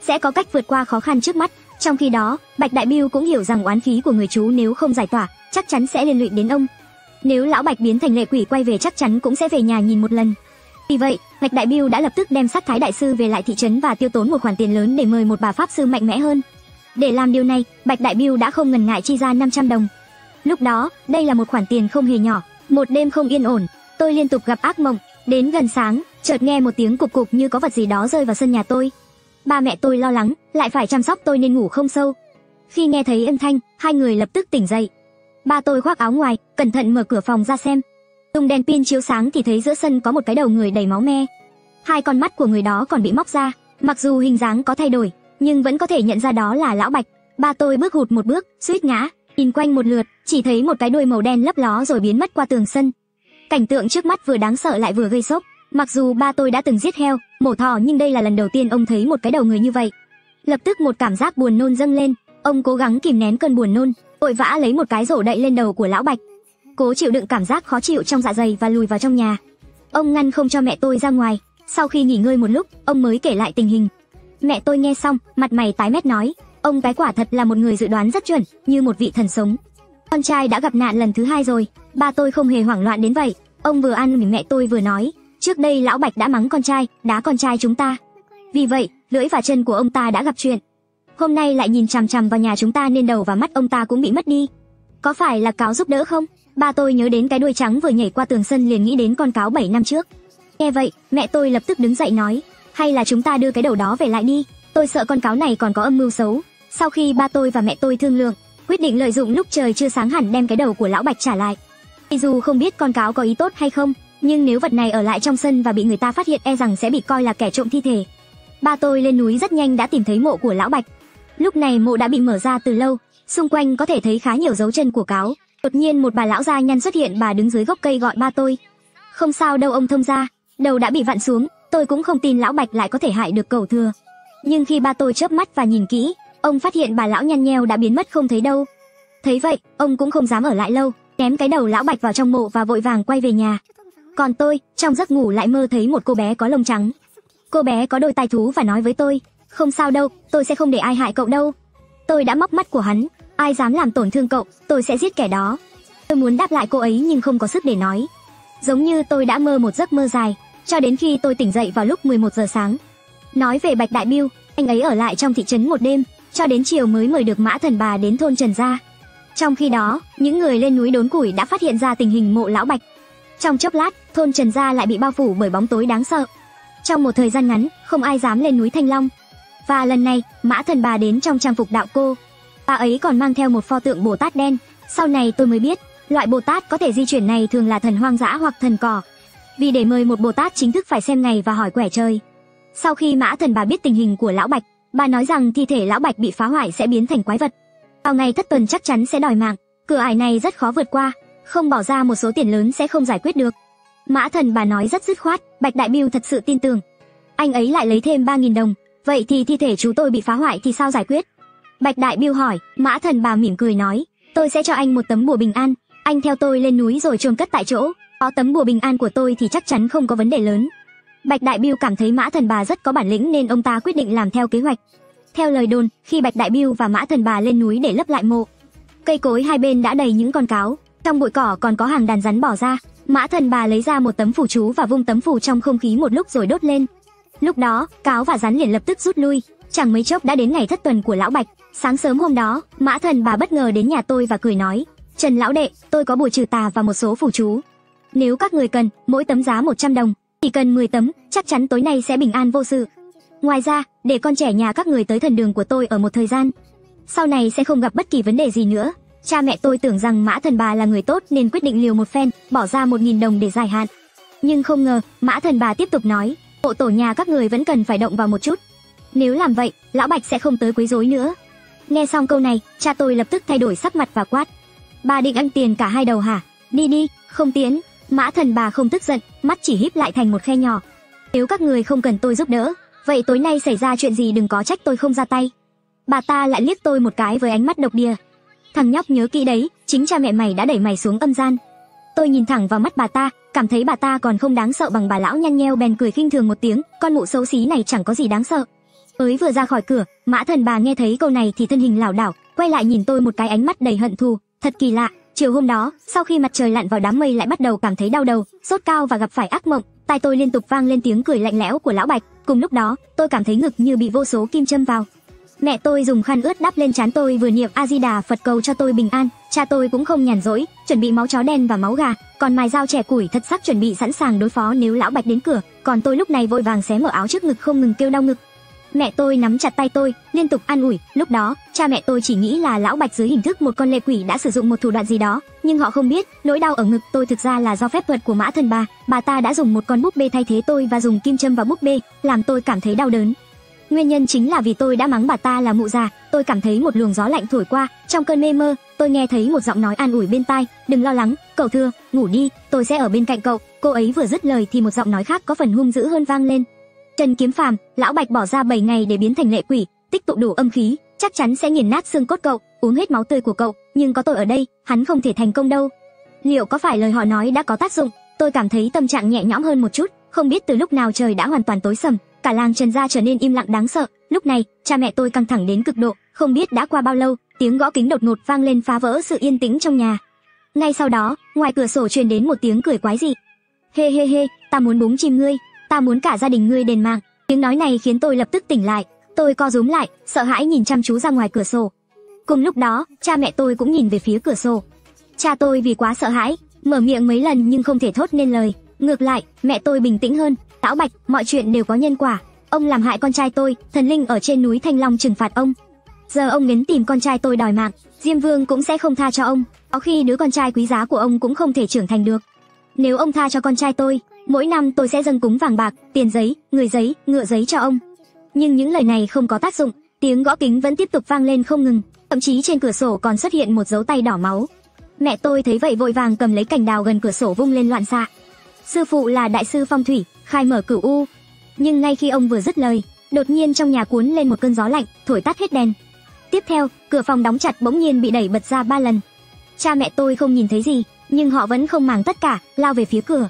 sẽ có cách vượt qua khó khăn trước mắt. Trong khi đó, Bạch Đại Bưu cũng hiểu rằng oán khí của người chú nếu không giải tỏa, chắc chắn sẽ liên lụy đến ông. Nếu lão Bạch biến thành lệ quỷ quay về chắc chắn cũng sẽ về nhà nhìn một lần. Vì vậy, Bạch Đại Bưu đã lập tức đem xác Thái đại sư về lại thị trấn và tiêu tốn một khoản tiền lớn để mời một bà pháp sư mạnh mẽ hơn. Để làm điều này, Bạch Đại Bưu đã không ngần ngại chi ra 500 đồng. Lúc đó, đây là một khoản tiền không hề nhỏ. Một đêm không yên ổn, tôi liên tục gặp ác mộng. Đến gần sáng, chợt nghe một tiếng cục cục như có vật gì đó rơi vào sân nhà tôi. Ba mẹ tôi lo lắng, lại phải chăm sóc tôi nên ngủ không sâu. Khi nghe thấy âm thanh, hai người lập tức tỉnh dậy. Ba tôi khoác áo ngoài, cẩn thận mở cửa phòng ra xem. Dùng đèn pin chiếu sáng thì thấy giữa sân có một cái đầu người đầy máu me. Hai con mắt của người đó còn bị móc ra, mặc dù hình dáng có thay đổi, nhưng vẫn có thể nhận ra đó là lão Bạch. Ba tôi bước hụt một bước, suýt ngã, nhìn quanh một lượt, chỉ thấy một cái đuôi màu đen lấp ló rồi biến mất qua tường sân. Cảnh tượng trước mắt vừa đáng sợ lại vừa gây sốc. Mặc dù ba tôi đã từng giết heo, mổ thỏ nhưng đây là lần đầu tiên ông thấy một cái đầu người như vậy. Lập tức một cảm giác buồn nôn dâng lên, ông cố gắng kìm nén cơn buồn nôn, vội vã lấy một cái rổ đậy lên đầu của lão Bạch, cố chịu đựng cảm giác khó chịu trong dạ dày và lùi vào trong nhà. Ông ngăn không cho mẹ tôi ra ngoài. Sau khi nghỉ ngơi một lúc, ông mới kể lại tình hình. Mẹ tôi nghe xong, mặt mày tái mét nói, ông cái quả thật là một người dự đoán rất chuẩn, như một vị thần sống. Con trai đã gặp nạn lần thứ 2 rồi. Ba tôi không hề hoảng loạn đến vậy. Ông vừa ăn ủi mẹ tôi vừa nói, trước đây lão Bạch đã mắng con trai, đá con trai chúng ta. Vì vậy, lưỡi và chân của ông ta đã gặp chuyện. Hôm nay lại nhìn chằm chằm vào nhà chúng ta nên đầu và mắt ông ta cũng bị mất đi. Có phải là cáo giúp đỡ không? Ba tôi nhớ đến cái đuôi trắng vừa nhảy qua tường sân liền nghĩ đến con cáo 7 năm trước. Nghe vậy, mẹ tôi lập tức đứng dậy nói, hay là chúng ta đưa cái đầu đó về lại đi. Tôi sợ con cáo này còn có âm mưu xấu. Sau khi ba tôi và mẹ tôi thương lượng, quyết định lợi dụng lúc trời chưa sáng hẳn đem cái đầu của lão Bạch trả lại. Dù không biết con cáo có ý tốt hay không, nhưng nếu vật này ở lại trong sân và bị người ta phát hiện e rằng sẽ bị coi là kẻ trộm thi thể. Ba tôi lên núi rất nhanh đã tìm thấy mộ của lão Bạch. Lúc này mộ đã bị mở ra từ lâu, xung quanh có thể thấy khá nhiều dấu chân của cáo. Đột nhiên một bà lão da nhăn xuất hiện, bà đứng dưới gốc cây gọi ba tôi. Không sao đâu ông thông gia, đầu đã bị vặn xuống, tôi cũng không tin lão Bạch lại có thể hại được Cẩu Thừa. Nhưng khi ba tôi chớp mắt và nhìn kỹ, ông phát hiện bà lão nhăn nheo đã biến mất không thấy đâu. Thấy vậy, ông cũng không dám ở lại lâu, ném cái đầu lão Bạch vào trong mộ và vội vàng quay về nhà. Còn tôi, trong giấc ngủ lại mơ thấy một cô bé có lông trắng. Cô bé có đôi tai thú và nói với tôi, không sao đâu, tôi sẽ không để ai hại cậu đâu. Tôi đã móc mắt của hắn, ai dám làm tổn thương cậu, tôi sẽ giết kẻ đó. Tôi muốn đáp lại cô ấy nhưng không có sức để nói. Giống như tôi đã mơ một giấc mơ dài, cho đến khi tôi tỉnh dậy vào lúc 11 giờ sáng. Nói về Bạch Đại Bưu, anh ấy ở lại trong thị trấn một đêm, cho đến chiều mới mời được Mã Thần Bà đến thôn Trần gia. Trong khi đó, những người lên núi đốn củi đã phát hiện ra tình hình mộ lão Bạch. Trong chốc lát, thôn Trần gia lại bị bao phủ bởi bóng tối đáng sợ. Trong một thời gian ngắn, không ai dám lên núi Thanh Long. Và lần này, Mã Thần Bà đến trong trang phục đạo cô. Bà ấy còn mang theo một pho tượng Bồ Tát đen. Sau này tôi mới biết, loại Bồ Tát có thể di chuyển này thường là thần hoang dã hoặc thần cỏ. Vì để mời một Bồ Tát chính thức phải xem ngày và hỏi quẻ trời. Sau khi Mã Thần Bà biết tình hình của lão Bạch, bà nói rằng thi thể lão Bạch bị phá hoại sẽ biến thành quái vật. Vào ngày thất tuần chắc chắn sẽ đòi mạng. Cửa ải này rất khó vượt qua, không bỏ ra một số tiền lớn sẽ không giải quyết được. Mã Thần Bà nói rất dứt khoát, Bạch Đại Bưu thật sự tin tưởng. Anh ấy lại lấy thêm 3.000 đồng, vậy thì thi thể chú tôi bị phá hoại thì sao giải quyết? Bạch Đại Bưu hỏi. Mã Thần Bà mỉm cười nói, tôi sẽ cho anh một tấm bùa bình an, anh theo tôi lên núi rồi chôn cất tại chỗ, có tấm bùa bình an của tôi thì chắc chắn không có vấn đề lớn. Bạch Đại Bưu cảm thấy Mã Thần Bà rất có bản lĩnh nên ông ta quyết định làm theo kế hoạch. Theo lời đồn, khi Bạch Đại Bưu và Mã Thần Bà lên núi để lấp lại mộ, cây cối hai bên đã đầy những con cáo, trong bụi cỏ còn có hàng đàn rắn bò ra. Mã Thần Bà lấy ra một tấm phù chú và vung tấm phù trong không khí một lúc rồi đốt lên. Lúc đó, cáo và rắn liền lập tức rút lui. Chẳng mấy chốc đã đến ngày thất tuần của lão Bạch. Sáng sớm hôm đó, Mã Thần Bà bất ngờ đến nhà tôi và cười nói, Trần lão đệ, tôi có bùa trừ tà và một số phù chú. Nếu các người cần, mỗi tấm giá 100 đồng, chỉ cần 10 tấm, chắc chắn tối nay sẽ bình an vô sự. Ngoài ra, để con trẻ nhà các người tới thần đường của tôi ở một thời gian, sau này sẽ không gặp bất kỳ vấn đề gì nữa. Cha mẹ tôi tưởng rằng Mã Thần Bà là người tốt nên quyết định liều một phen, bỏ ra 1.000 đồng để giải hạn. Nhưng không ngờ, Mã Thần Bà tiếp tục nói, mộ tổ nhà các người vẫn cần phải động vào một chút. Nếu làm vậy, lão Bạch sẽ không tới quấy rối nữa. Nghe xong câu này, cha tôi lập tức thay đổi sắc mặt và quát, bà định ăn tiền cả hai đầu hả? Đi đi, không tiến. Mã Thần Bà không tức giận, mắt chỉ híp lại thành một khe nhỏ. Nếu các người không cần tôi giúp đỡ, vậy tối nay xảy ra chuyện gì đừng có trách tôi không ra tay. Bà ta lại liếc tôi một cái với ánh mắt độc địa. Thằng nhóc nhớ kỹ đấy, chính cha mẹ mày đã đẩy mày xuống âm gian. Tôi nhìn thẳng vào mắt bà ta, cảm thấy bà ta còn không đáng sợ bằng bà lão nhăn nheo bèn cười khinh thường một tiếng, con mụ xấu xí này chẳng có gì đáng sợ. Mới vừa ra khỏi cửa, Mã Thần Bà nghe thấy câu này thì thân hình lảo đảo, quay lại nhìn tôi một cái ánh mắt đầy hận thù. Thật kỳ lạ, chiều hôm đó, sau khi mặt trời lặn vào đám mây lại bắt đầu cảm thấy đau đầu, sốt cao và gặp phải ác mộng, tai tôi liên tục vang lên tiếng cười lạnh lẽo của lão Bạch. Cùng lúc đó, tôi cảm thấy ngực như bị vô số kim châm vào. Mẹ tôi dùng khăn ướt đắp lên trán tôi vừa niệm A Di Đà Phật cầu cho tôi bình an. Cha tôi cũng không nhàn rỗi, chuẩn bị máu chó đen và máu gà, còn mài dao chẻ củi thật sắc chuẩn bị sẵn sàng đối phó nếu lão Bạch đến cửa. Còn tôi lúc này vội vàng xé mở áo trước ngực không ngừng kêu đau ngực. Mẹ tôi nắm chặt tay tôi, liên tục an ủi. Lúc đó, cha mẹ tôi chỉ nghĩ là lão Bạch dưới hình thức một con lệ quỷ đã sử dụng một thủ đoạn gì đó, nhưng họ không biết, nỗi đau ở ngực tôi thực ra là do phép thuật của Mã Thần Bà. Bà ta đã dùng một con búp bê thay thế tôi và dùng kim châm vào búp bê, làm tôi cảm thấy đau đớn. Nguyên nhân chính là vì tôi đã mắng bà ta là mụ già. Tôi cảm thấy một luồng gió lạnh thổi qua, trong cơn mê mơ, tôi nghe thấy một giọng nói an ủi bên tai, "Đừng lo lắng, cậu Thưa, ngủ đi, tôi sẽ ở bên cạnh cậu." Cô ấy vừa dứt lời thì một giọng nói khác có phần hung dữ hơn vang lên. "Trần Kiếm Phàm, lão Bạch bỏ ra 7 ngày để biến thành lệ quỷ, tích tụ đủ âm khí, chắc chắn sẽ nghiền nát xương cốt cậu, uống hết máu tươi của cậu, nhưng có tôi ở đây, hắn không thể thành công đâu." Liệu có phải lời họ nói đã có tác dụng? Tôi cảm thấy tâm trạng nhẹ nhõm hơn một chút, không biết từ lúc nào trời đã hoàn toàn tối sầm, cả làng Trần gia trở nên im lặng đáng sợ. Lúc này, cha mẹ tôi căng thẳng đến cực độ, không biết đã qua bao lâu, tiếng gõ kính đột ngột vang lên phá vỡ sự yên tĩnh trong nhà. Ngay sau đó, ngoài cửa sổ truyền đến một tiếng cười quái dị. "Hê hê hê, ta muốn búng chim ngươi, ta muốn cả gia đình ngươi đền mạng." Tiếng nói này khiến tôi lập tức tỉnh lại, tôi co rúm lại, sợ hãi nhìn chăm chú ra ngoài cửa sổ. Cùng lúc đó, cha mẹ tôi cũng nhìn về phía cửa sổ. Cha tôi vì quá sợ hãi, mở miệng mấy lần nhưng không thể thốt nên lời. Ngược lại, mẹ tôi bình tĩnh hơn. "Lão Bạch, mọi chuyện đều có nhân quả. Ông làm hại con trai tôi, thần linh ở trên núi Thanh Long trừng phạt ông. Giờ ông đến tìm con trai tôi đòi mạng, Diêm Vương cũng sẽ không tha cho ông. Có khi đứa con trai quý giá của ông cũng không thể trưởng thành được. Nếu ông tha cho con trai tôi, mỗi năm tôi sẽ dâng cúng vàng bạc, tiền giấy, người giấy, ngựa giấy cho ông." Nhưng những lời này không có tác dụng, tiếng gõ kính vẫn tiếp tục vang lên không ngừng, thậm chí trên cửa sổ còn xuất hiện một dấu tay đỏ máu. Mẹ tôi thấy vậy vội vàng cầm lấy cành đào gần cửa sổ vung lên loạn xạ. Sư phụ là đại sư phong thủy, khai mở cửu u. Nhưng ngay khi ông vừa dứt lời, đột nhiên trong nhà cuốn lên một cơn gió lạnh, thổi tắt hết đèn. Tiếp theo, cửa phòng đóng chặt bỗng nhiên bị đẩy bật ra 3 lần. Cha mẹ tôi không nhìn thấy gì, nhưng họ vẫn không màng tất cả, lao về phía cửa.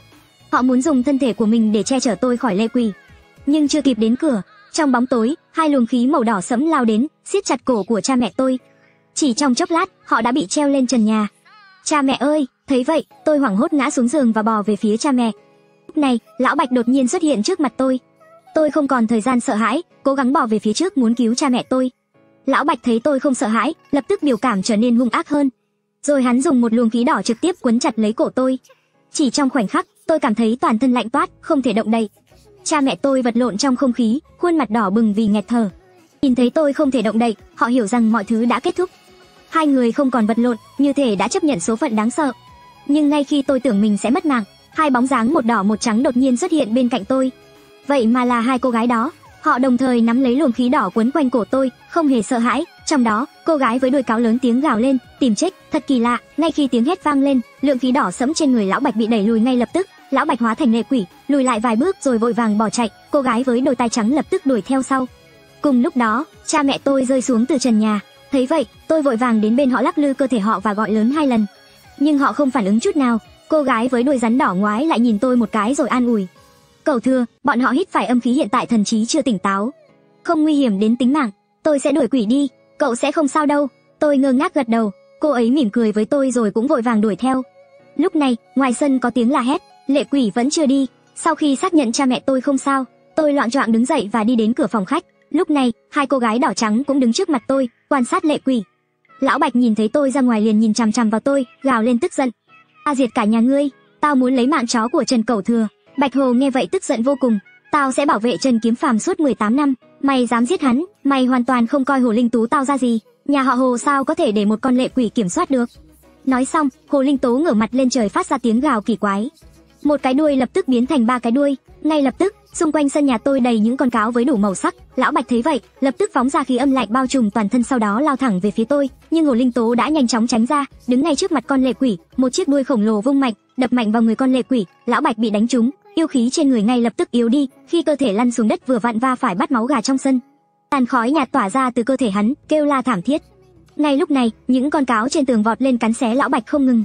Họ muốn dùng thân thể của mình để che chở tôi khỏi lệ quỷ. Nhưng chưa kịp đến cửa, trong bóng tối, 2 luồng khí màu đỏ sẫm lao đến, siết chặt cổ của cha mẹ tôi. Chỉ trong chốc lát, họ đã bị treo lên trần nhà. "Cha mẹ ơi!" Thấy vậy, tôi hoảng hốt ngã xuống giường và bò về phía cha mẹ. Lúc này, lão Bạch đột nhiên xuất hiện trước mặt tôi. Tôi không còn thời gian sợ hãi, cố gắng bò về phía trước muốn cứu cha mẹ tôi. Lão Bạch thấy tôi không sợ hãi, lập tức biểu cảm trở nên hung ác hơn. Rồi hắn dùng một luồng khí đỏ trực tiếp quấn chặt lấy cổ tôi. Chỉ trong khoảnh khắc, tôi cảm thấy toàn thân lạnh toát, không thể động đậy. Cha mẹ tôi vật lộn trong không khí, khuôn mặt đỏ bừng vì nghẹt thở. Nhìn thấy tôi không thể động đậy, họ hiểu rằng mọi thứ đã kết thúc. Hai người không còn vật lộn, như thể đã chấp nhận số phận đáng sợ. Nhưng ngay khi tôi tưởng mình sẽ mất mạng, 2 bóng dáng một đỏ một trắng đột nhiên xuất hiện bên cạnh tôi. Vậy mà là 2 cô gái đó. Họ đồng thời nắm lấy luồng khí đỏ quấn quanh cổ tôi, không hề sợ hãi. Trong đó, cô gái với đuôi cáo lớn tiếng gào lên, "Tìm chết!" Thật kỳ lạ, ngay khi tiếng hét vang lên, lượng khí đỏ sẫm trên người lão Bạch bị đẩy lùi ngay lập tức, Lão Bạch hóa thành lệ quỷ, lùi lại vài bước rồi vội vàng bỏ chạy, cô gái với đôi tai trắng lập tức đuổi theo sau. Cùng lúc đó, cha mẹ tôi rơi xuống từ trần nhà, thấy vậy, tôi vội vàng đến bên họ lắc lư cơ thể họ và gọi lớn 2 lần. Nhưng họ không phản ứng chút nào. Cô gái với đuôi rắn đỏ ngoái lại nhìn tôi một cái rồi an ủi. Cậu Thừa, bọn họ hít phải âm khí, hiện tại thần trí chưa tỉnh táo, không nguy hiểm đến tính mạng, tôi sẽ đuổi quỷ đi, cậu sẽ không sao đâu. Tôi ngơ ngác gật đầu, cô ấy mỉm cười với tôi rồi cũng vội vàng đuổi theo. Lúc này, ngoài sân có tiếng la hét, lệ quỷ vẫn chưa đi. Sau khi xác nhận cha mẹ tôi không sao, tôi loạng choạng đứng dậy và đi đến cửa phòng khách. Lúc này, 2 cô gái đỏ trắng cũng đứng trước mặt tôi, quan sát lệ quỷ. Lão Bạch nhìn thấy tôi ra ngoài liền nhìn chằm chằm vào tôi, gào lên tức giận. Ta diệt cả nhà ngươi, tao muốn lấy mạng chó của Trần Cẩu Thừa. Bạch Hồ nghe vậy tức giận vô cùng. Tao sẽ bảo vệ Trần Kiếm Phàm suốt 18 năm, mày dám giết hắn, mày hoàn toàn không coi Hồ Linh Tú tao ra gì. Nhà họ Hồ sao có thể để một con lệ quỷ kiểm soát được. Nói xong, Hồ Linh Tú ngửa mặt lên trời phát ra tiếng gào kỳ quái. Một cái đuôi lập tức biến thành 3 cái đuôi. Ngay lập tức, xung quanh sân nhà tôi đầy những con cáo với đủ màu sắc. Lão Bạch thấy vậy, lập tức phóng ra khí âm lạnh bao trùm toàn thân, sau đó lao thẳng về phía tôi. Nhưng Hồ Linh Tố đã nhanh chóng tránh ra, đứng ngay trước mặt con lệ quỷ, một chiếc đuôi khổng lồ vung mạnh, đập mạnh vào người con lệ quỷ. Lão Bạch bị đánh trúng, yêu khí trên người ngay lập tức yếu đi, khi cơ thể lăn xuống đất vừa vặn va phải bát máu gà trong sân. Tàn khói nhạt tỏa ra từ cơ thể hắn, kêu la thảm thiết. Ngay lúc này, những con cáo trên tường vọt lên cắn xé Lão Bạch không ngừng.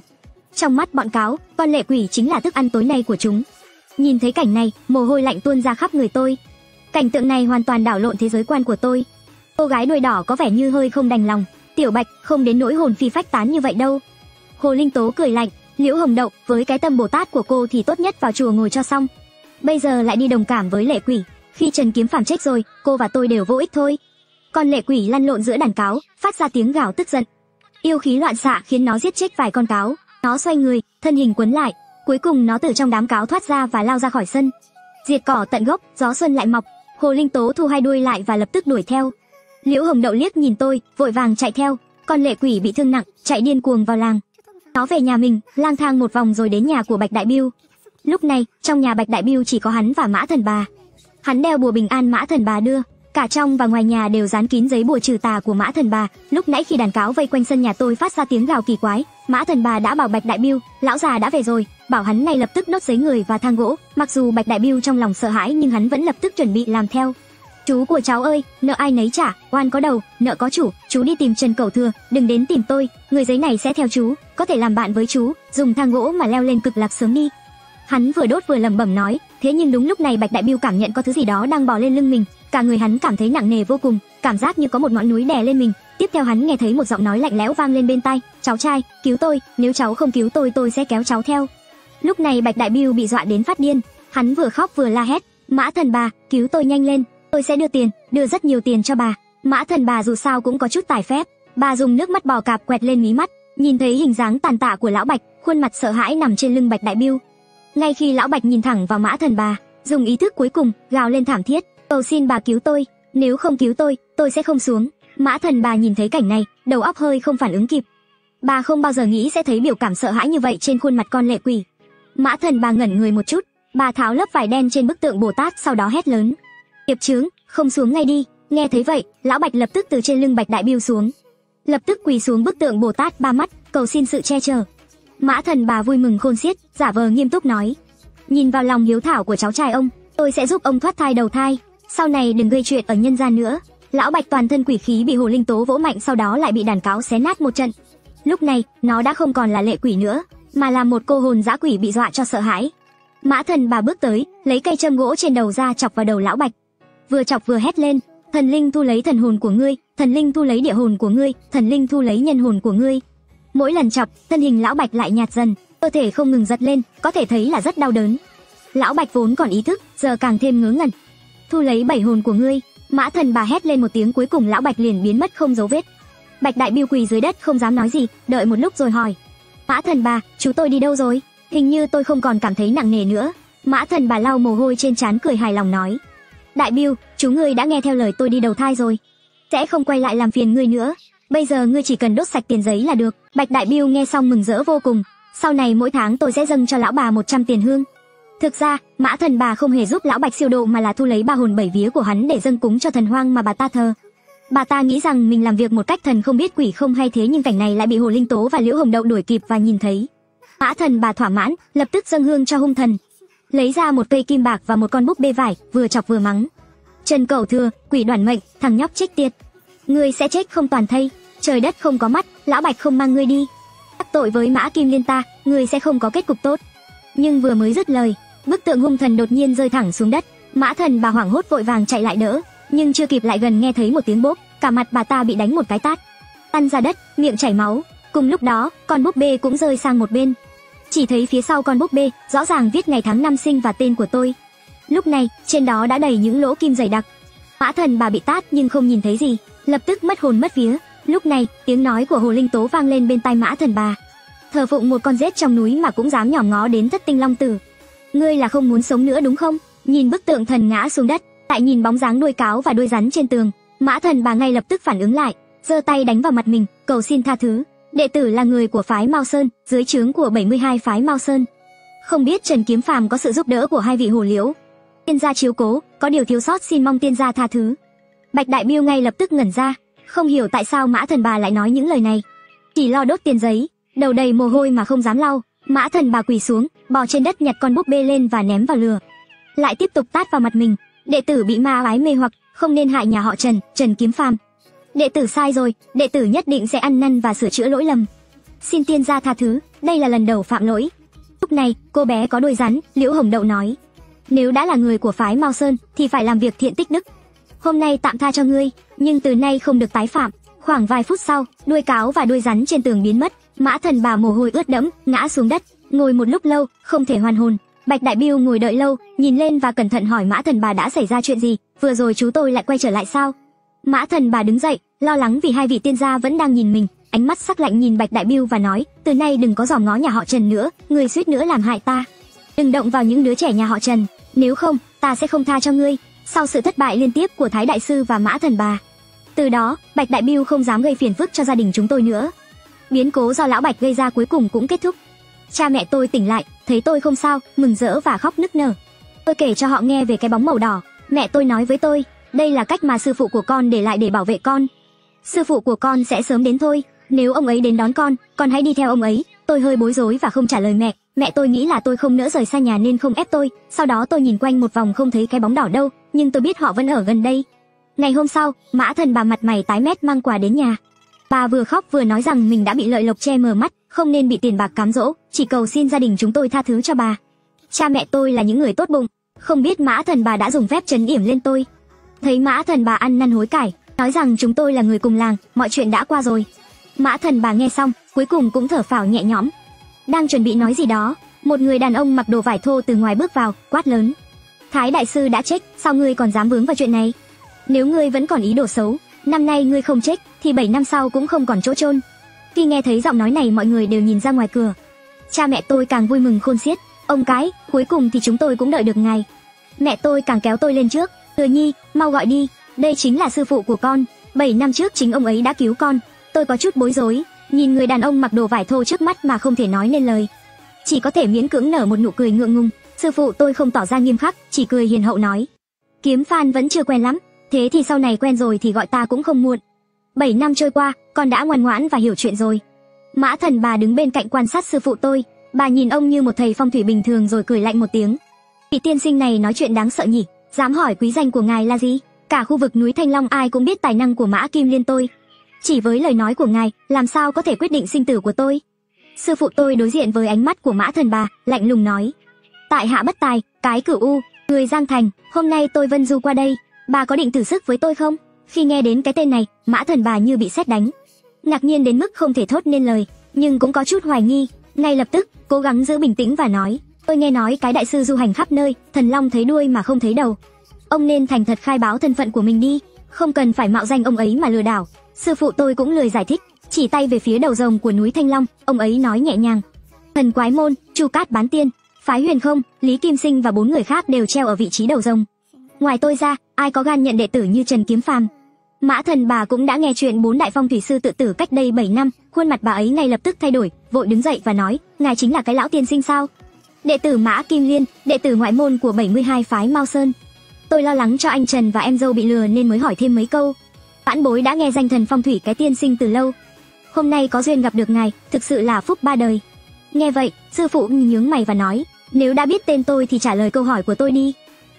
Trong mắt bọn cáo, con lệ quỷ chính là thức ăn tối nay của chúng. Nhìn thấy cảnh này, mồ hôi lạnh tuôn ra khắp người tôi. Cảnh tượng này hoàn toàn đảo lộn thế giới quan của tôi. Cô gái đuôi đỏ có vẻ như hơi không đành lòng. Tiểu Bạch, không đến nỗi hồn phi phách tán như vậy đâu. Hồ Linh Tố cười lạnh. Liễu Hồng Đậu, với cái tâm Bồ Tát của cô thì tốt nhất vào chùa ngồi cho xong. Bây giờ lại đi đồng cảm với lệ quỷ. Khi Trần Kiếm Phàm chết rồi, cô và tôi đều vô ích thôi. Con lệ quỷ lăn lộn giữa đàn cáo, phát ra tiếng gào tức giận. Yêu khí loạn xạ khiến nó giết chết vài con cáo. Nó xoay người, thân hình quấn lại, cuối cùng nó từ trong đám cáo thoát ra và lao ra khỏi sân. Diệt cỏ tận gốc, gió xuân lại mọc. Hồ Linh Tố thu 2 đuôi lại và lập tức đuổi theo. Liễu Hồng Đậu liếc nhìn tôi, vội vàng chạy theo. Con lệ quỷ bị thương nặng, chạy điên cuồng vào làng. Nó về nhà mình, lang thang một vòng rồi đến nhà của Bạch Đại Biêu. Lúc này, trong nhà Bạch Đại Biêu chỉ có hắn và Mã Thần Bà. Hắn đeo bùa bình an Mã Thần Bà đưa, cả trong và ngoài nhà đều dán kín giấy bùa trừ tà của Mã Thần Bà. Lúc nãy khi đàn cáo vây quanh sân nhà tôi phát ra tiếng gào kỳ quái, Mã Thần Bà đã bảo Bạch Đại Biêu, lão già đã về rồi, bảo hắn ngay lập tức đốt giấy người và thang gỗ. Mặc dù Bạch Đại Biêu trong lòng sợ hãi nhưng hắn vẫn lập tức chuẩn bị làm theo. Chú của cháu ơi, nợ ai nấy trả, oan có đầu, nợ có chủ, chú đi tìm Trần Cẩu Thừa, đừng đến tìm tôi, người giấy này sẽ theo chú, có thể làm bạn với chú, dùng thang gỗ mà leo lên cực lạc sớm đi. Hắn vừa đốt vừa lẩm bẩm nói, thế nhưng đúng lúc này Bạch Đại Biêu cảm nhận có thứ gì đó đang bò lên lưng mình, cả người hắn cảm thấy nặng nề vô cùng, cảm giác như có một ngọn núi đè lên mình. Tiếp theo hắn nghe thấy một giọng nói lạnh lẽo vang lên bên tai, cháu trai, cứu tôi, nếu cháu không cứu tôi sẽ kéo cháu theo. Lúc này Bạch Đại Biêu bị dọa đến phát điên, hắn vừa khóc vừa la hét, Mã Thần Bà, cứu tôi nhanh lên, tôi sẽ đưa tiền, đưa rất nhiều tiền cho bà. Mã Thần Bà dù sao cũng có chút tài phép, bà dùng nước mắt bò cạp quẹt lên mí mắt, nhìn thấy hình dáng tàn tạ của lão Bạch, khuôn mặt sợ hãi nằm trên lưng Bạch Đại Biêu. Ngay khi lão Bạch nhìn thẳng vào Mã Thần Bà, dùng ý thức cuối cùng, gào lên thảm thiết, cầu xin bà cứu tôi, nếu không cứu tôi sẽ không xuống. Mã Thần Bà nhìn thấy cảnh này, đầu óc hơi không phản ứng kịp. Bà không bao giờ nghĩ sẽ thấy biểu cảm sợ hãi như vậy trên khuôn mặt con lệ quỷ. Mã Thần Bà ngẩn người một chút, bà tháo lớp vải đen trên bức tượng Bồ Tát, sau đó hét lớn, tiệp chướng, không xuống ngay đi. Nghe thấy vậy, lão Bạch lập tức từ trên lưng Bạch Đại Biêu xuống, lập tức quỳ xuống bức tượng Bồ Tát 3 mắt, cầu xin sự che chở. Mã Thần Bà vui mừng khôn xiết, giả vờ nghiêm túc nói, nhìn vào lòng hiếu thảo của cháu trai ông, tôi sẽ giúp ông thoát thai đầu thai, sau này đừng gây chuyện ở nhân gian nữa. Lão Bạch toàn thân quỷ khí bị Hồ Linh Tố vỗ mạnh, sau đó lại bị đàn cáo xé nát một trận. Lúc này, nó đã không còn là lệ quỷ nữa, mà là một cô hồn dã quỷ bị dọa cho sợ hãi. Mã Thần Bà bước tới, lấy cây châm gỗ trên đầu ra chọc vào đầu lão Bạch. Vừa chọc vừa hét lên, thần linh thu lấy thần hồn của ngươi, thần linh thu lấy địa hồn của ngươi, thần linh thu lấy nhân hồn của ngươi. Mỗi lần chọc, thân hình lão Bạch lại nhạt dần, cơ thể không ngừng giật lên, có thể thấy là rất đau đớn. Lão Bạch vốn còn ý thức, giờ càng thêm ngớ ngẩn. Thu lấy 7 hồn của ngươi. Mã Thần Bà hét lên một tiếng, cuối cùng lão Bạch liền biến mất không dấu vết. Bạch Đại Biêu quỳ dưới đất không dám nói gì, đợi một lúc rồi hỏi, Mã Thần Bà, chú tôi đi đâu rồi? Hình như tôi không còn cảm thấy nặng nề nữa. Mã Thần Bà lau mồ hôi trên trán, cười hài lòng nói, Đại Biêu, chú ngươi đã nghe theo lời tôi đi đầu thai rồi, sẽ không quay lại làm phiền ngươi nữa. Bây giờ ngươi chỉ cần đốt sạch tiền giấy là được. Bạch Đại Biêu nghe xong mừng rỡ vô cùng, sau này mỗi tháng tôi sẽ dâng cho lão bà 100 tiền hương. Thực ra, Mã Thần Bà không hề giúp lão Bạch siêu độ mà là thu lấy 3 hồn 7 vía của hắn để dâng cúng cho thần hoang mà bà ta thờ. Bà ta nghĩ rằng mình làm việc một cách thần không biết quỷ không hay, thế nhưng cảnh này lại bị Hồ Linh Tố và Liễu Hồng Đậu đuổi kịp và nhìn thấy. Mã Thần Bà thỏa mãn, lập tức dâng hương cho hung thần. lấy ra một cây kim bạc và một con búp bê vải, vừa chọc vừa mắng. Trần Cẩu Thừa, quỷ đoản mệnh, thằng nhóc chết tiệt. Ngươi sẽ chết không toàn thây, trời đất không có mắt, lão Bạch không mang ngươi đi. Đắc tội với Mã Kim Liên ta, ngươi sẽ không có kết cục tốt. Nhưng vừa mới dứt lời, bức tượng hung thần đột nhiên rơi thẳng xuống đất. Mã Thần bà hoảng hốt vội vàng chạy lại đỡ, nhưng chưa kịp lại gần nghe thấy một tiếng bốp, cả mặt bà ta bị đánh một cái tát, lăn ra đất, miệng chảy máu. Cùng lúc đó, con búp bê cũng rơi sang một bên. Chỉ thấy phía sau con búp bê rõ ràng viết ngày tháng năm sinh và tên của tôi. Lúc này, trên đó đã đầy những lỗ kim dày đặc. Mã Thần bà bị tát nhưng không nhìn thấy gì, lập tức mất hồn mất vía. Lúc này, tiếng nói của Hồ Linh Tố vang lên bên tai Mã Thần bà. Thờ phụng một con rết trong núi mà cũng dám nhòm ngó đến Thất Tinh Long Tử. Ngươi là không muốn sống nữa đúng không? Nhìn bức tượng thần ngã xuống đất, lại nhìn bóng dáng đuôi cáo và đuôi rắn trên tường, Mã Thần bà ngay lập tức phản ứng lại, giơ tay đánh vào mặt mình, cầu xin tha thứ. Đệ tử là người của phái Mao Sơn, dưới trướng của 72 phái Mao Sơn. Không biết Trần Kiếm Phàm có sự giúp đỡ của hai vị Hồ Liễu tiên gia chiếu cố, có điều thiếu sót xin mong tiên gia tha thứ. Bạch Đại Biêu ngay lập tức ngẩn ra, không hiểu tại sao Mã Thần bà lại nói những lời này. Chỉ lo đốt tiền giấy, đầu đầy mồ hôi mà không dám lau. Mã Thần bà quỳ xuống, bò trên đất nhặt con búp bê lên và ném vào lửa. Lại tiếp tục tát vào mặt mình. Đệ tử bị ma ái mê hoặc, không nên hại nhà họ Trần, Trần Kiếm Phàm. Đệ tử sai rồi, đệ tử nhất định sẽ ăn năn và sửa chữa lỗi lầm. Xin tiên gia tha thứ, đây là lần đầu phạm lỗi. Lúc này, cô bé có đuôi rắn, Liễu Hồng Đậu nói. Nếu đã là người của phái Mao Sơn, thì phải làm việc thiện tích đức. Hôm nay tạm tha cho ngươi, nhưng từ nay không được tái phạm. Khoảng vài phút sau, đuôi cáo và đuôi rắn trên tường biến mất. Mã Thần bà mồ hôi ướt đẫm, ngã xuống đất, ngồi một lúc lâu, không thể hoàn hồn. Bạch Đại Biêu ngồi đợi lâu, nhìn lên và cẩn thận hỏi Mã Thần bà đã xảy ra chuyện gì, vừa rồi chú tôi lại quay trở lại sao? Mã Thần bà đứng dậy, lo lắng vì hai vị tiên gia vẫn đang nhìn mình, ánh mắt sắc lạnh nhìn Bạch Đại Biêu và nói, từ nay đừng có dòm ngó nhà họ Trần nữa, người suýt nữa làm hại ta. Đừng động vào những đứa trẻ nhà họ Trần, nếu không, ta sẽ không tha cho ngươi. Sau sự thất bại liên tiếp của Thái Đại Sư và Mã Thần bà, từ đó, Bạch Đại Biêu không dám gây phiền phức cho gia đình chúng tôi nữa. Biến cố do lão Bạch gây ra cuối cùng cũng kết thúc. Cha mẹ tôi tỉnh lại, thấy tôi không sao, mừng rỡ và khóc nức nở. Tôi kể cho họ nghe về cái bóng màu đỏ. Mẹ tôi nói với tôi, đây là cách mà sư phụ của con để lại để bảo vệ con. Sư phụ của con sẽ sớm đến thôi, nếu ông ấy đến đón con hãy đi theo ông ấy. Tôi hơi bối rối và không trả lời mẹ. Mẹ tôi nghĩ là tôi không nỡ rời xa nhà nên không ép tôi. Sau đó tôi nhìn quanh một vòng không thấy cái bóng đỏ đâu, nhưng tôi biết họ vẫn ở gần đây. Ngày hôm sau, Mã Thần bà mặt mày tái mét mang quà đến nhà. Bà vừa khóc vừa nói rằng mình đã bị lợi lộc che mờ mắt, không nên bị tiền bạc cám dỗ, chỉ cầu xin gia đình chúng tôi tha thứ cho bà. Cha mẹ tôi là những người tốt bụng, không biết Mã Thần bà đã dùng phép trấn yểm lên tôi. Thấy Mã Thần bà ăn năn hối cải, nói rằng chúng tôi là người cùng làng, mọi chuyện đã qua rồi. Mã Thần bà nghe xong, cuối cùng cũng thở phào nhẹ nhõm. Đang chuẩn bị nói gì đó, một người đàn ông mặc đồ vải thô từ ngoài bước vào, quát lớn. Thái Đại Sư đã chết, sao ngươi còn dám vướng vào chuyện này? Nếu ngươi vẫn còn ý đồ xấu, năm nay ngươi không chết, thì 7 năm sau cũng không còn chỗ chôn. Khi nghe thấy giọng nói này mọi người đều nhìn ra ngoài cửa. Cha mẹ tôi càng vui mừng khôn xiết. Ông cái, cuối cùng thì chúng tôi cũng đợi được ngày. Mẹ tôi càng kéo tôi lên trước. Thừa Nhi, mau gọi đi, đây chính là sư phụ của con. 7 năm trước chính ông ấy đã cứu con. Tôi có chút bối rối, nhìn người đàn ông mặc đồ vải thô trước mắt mà không thể nói nên lời. Chỉ có thể miễn cưỡng nở một nụ cười ngượng ngùng. Sư phụ tôi không tỏ ra nghiêm khắc, chỉ cười hiền hậu nói. Kiếm Phan vẫn chưa quen lắm, thế thì sau này quen rồi thì gọi ta cũng không muộn. 7 năm trôi qua, con đã ngoan ngoãn và hiểu chuyện rồi. Mã Thần bà đứng bên cạnh quan sát sư phụ tôi, bà nhìn ông như một thầy phong thủy bình thường rồi cười lạnh một tiếng. Vị tiên sinh này nói chuyện đáng sợ nhỉ, dám hỏi quý danh của ngài là gì? Cả khu vực núi Thanh Long ai cũng biết tài năng của Mã Kim Liên tôi. Chỉ với lời nói của ngài, làm sao có thể quyết định sinh tử của tôi? Sư phụ tôi đối diện với ánh mắt của Mã Thần bà, lạnh lùng nói. Tại hạ bất tài, cái Cửu U, người Giang Thành, hôm nay tôi vân du qua đây, bà có định thử sức với tôi không? Khi nghe đến cái tên này, Mã Thần bà như bị sét đánh, ngạc nhiên đến mức không thể thốt nên lời, nhưng cũng có chút hoài nghi. Ngay lập tức, cố gắng giữ bình tĩnh và nói, tôi nghe nói cái đại sư du hành khắp nơi, thần long thấy đuôi mà không thấy đầu. Ông nên thành thật khai báo thân phận của mình đi, không cần phải mạo danh ông ấy mà lừa đảo. Sư phụ tôi cũng lười giải thích, chỉ tay về phía đầu rồng của núi Thanh Long, ông ấy nói nhẹ nhàng. Thần Quái Môn, Chu Cát Bán Tiên, phái Huyền Không, Lý Kim Sinh và 4 người khác đều treo ở vị trí đầu rồng. Ngoài tôi ra, ai có gan nhận đệ tử như Trần Kiếm Phàm? Mã Thần bà cũng đã nghe chuyện 4 đại phong thủy sư tự tử cách đây 7 năm, khuôn mặt bà ấy ngay lập tức thay đổi, vội đứng dậy và nói, ngài chính là cái lão tiên sinh sao? Đệ tử Mã Kim Liên, đệ tử ngoại môn của 72 phái Mao Sơn. Tôi lo lắng cho anh Trần và em dâu bị lừa nên mới hỏi thêm mấy câu. Vãn bối đã nghe danh thần phong thủy cái tiên sinh từ lâu. Hôm nay có duyên gặp được ngài, thực sự là phúc ba đời. Nghe vậy, sư phụ nhướng mày và nói, Nếu đã biết tên tôi thì trả lời câu hỏi của tôi đi.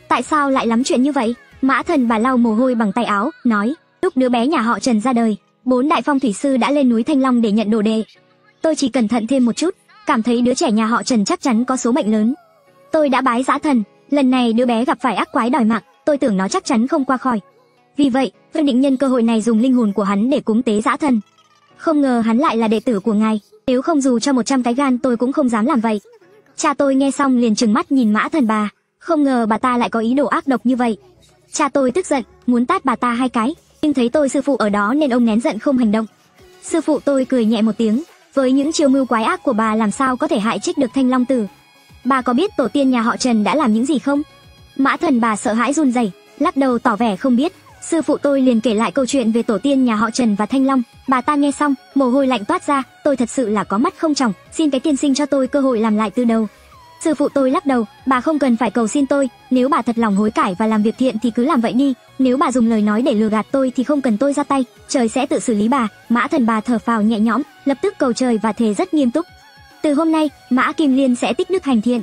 Tại sao lại lắm chuyện như vậy? Mã Thần Bà lau mồ hôi bằng tay áo, nói, lúc đứa bé nhà họ Trần ra đời, 4 đại phong thủy sư đã lên núi Thanh Long để nhận đồ đệ. Tôi chỉ cẩn thận thêm một chút, cảm thấy đứa trẻ nhà họ Trần chắc chắn có số mệnh lớn. Tôi đã bái dã thần, lần này đứa bé gặp phải ác quái đòi mạng, tôi tưởng nó chắc chắn không qua khỏi. Vì vậy, tôi định nhân cơ hội này dùng linh hồn của hắn để cúng tế dã thần. Không ngờ hắn lại là đệ tử của ngài, nếu không dù cho 100 cái gan tôi cũng không dám làm vậy. Cha tôi nghe xong liền trừng mắt nhìn Mã Thần Bà, không ngờ bà ta lại có ý đồ ác độc như vậy. Cha tôi tức giận, muốn tát bà ta 2 cái, nhưng thấy tôi sư phụ ở đó nên ông nén giận không hành động. Sư phụ tôi cười nhẹ một tiếng, với những chiêu mưu quái ác của bà làm sao có thể hại trích được Thanh Long Tử. Bà có biết tổ tiên nhà họ Trần đã làm những gì không? Mã Thần Bà sợ hãi run rẩy, lắc đầu tỏ vẻ không biết. Sư phụ tôi liền kể lại câu chuyện về tổ tiên nhà họ Trần và Thanh Long. Bà ta nghe xong, mồ hôi lạnh toát ra, tôi thật sự là có mắt không tròng, xin cái tiên sinh cho tôi cơ hội làm lại từ đầu. Sư phụ tôi lắc đầu, bà không cần phải cầu xin tôi, nếu bà thật lòng hối cải và làm việc thiện thì cứ làm vậy đi, nếu bà dùng lời nói để lừa gạt tôi thì không cần tôi ra tay, trời sẽ tự xử lý bà. Mã Thần Bà thở phào nhẹ nhõm, lập tức cầu trời và thề rất nghiêm túc. Từ hôm nay, Mã Kim Liên sẽ tích đức hành thiện,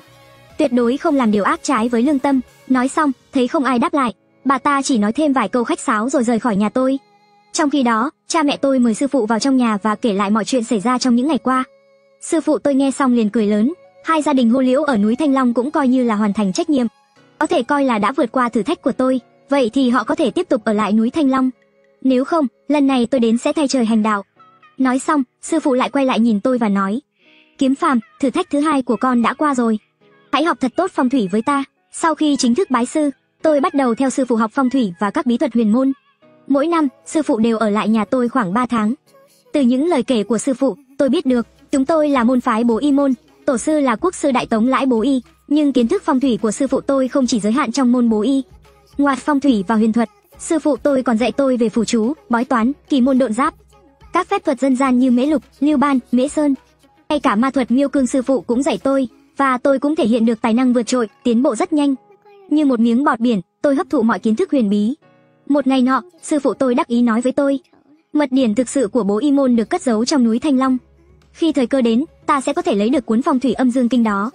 tuyệt đối không làm điều ác trái với lương tâm. Nói xong, thấy không ai đáp lại, bà ta chỉ nói thêm vài câu khách sáo rồi rời khỏi nhà tôi. Trong khi đó, cha mẹ tôi mời sư phụ vào trong nhà và kể lại mọi chuyện xảy ra trong những ngày qua. Sư phụ tôi nghe xong liền cười lớn, hai gia đình Hô Liễu ở núi Thanh Long cũng coi như là hoàn thành trách nhiệm, có thể coi là đã vượt qua thử thách của tôi, vậy thì họ có thể tiếp tục ở lại núi Thanh Long. Nếu không, lần này tôi đến sẽ thay trời hành đạo. Nói xong, sư phụ lại quay lại nhìn tôi và nói, Kiếm Phàm, thử thách thứ 2 của con đã qua rồi, hãy học thật tốt phong thủy với ta. Sau khi chính thức bái sư, tôi bắt đầu theo sư phụ học phong thủy và các bí thuật huyền môn. Mỗi năm, sư phụ đều ở lại nhà tôi khoảng 3 tháng. Từ những lời kể của sư phụ, tôi biết được, chúng tôi là môn phái Bố Y môn, tổ sư là quốc sư Đại Tống Lãi Bố Y, nhưng kiến thức phong thủy của sư phụ tôi không chỉ giới hạn trong môn Bố Y. Ngoài phong thủy và huyền thuật, sư phụ tôi còn dạy tôi về phù chú, bói toán, kỳ môn độn giáp, các phép thuật dân gian như mễ lục, lưu ban, mễ sơn. Ngay cả ma thuật Miêu Cương sư phụ cũng dạy tôi, và tôi cũng thể hiện được tài năng vượt trội, tiến bộ rất nhanh. Như một miếng bọt biển, tôi hấp thụ mọi kiến thức huyền bí. Một ngày nọ, sư phụ tôi đắc ý nói với tôi, mật điển thực sự của Bố Y môn được cất giấu trong núi Thanh Long. Khi thời cơ đến, ta sẽ có thể lấy được cuốn phong thủy âm dương kinh đó.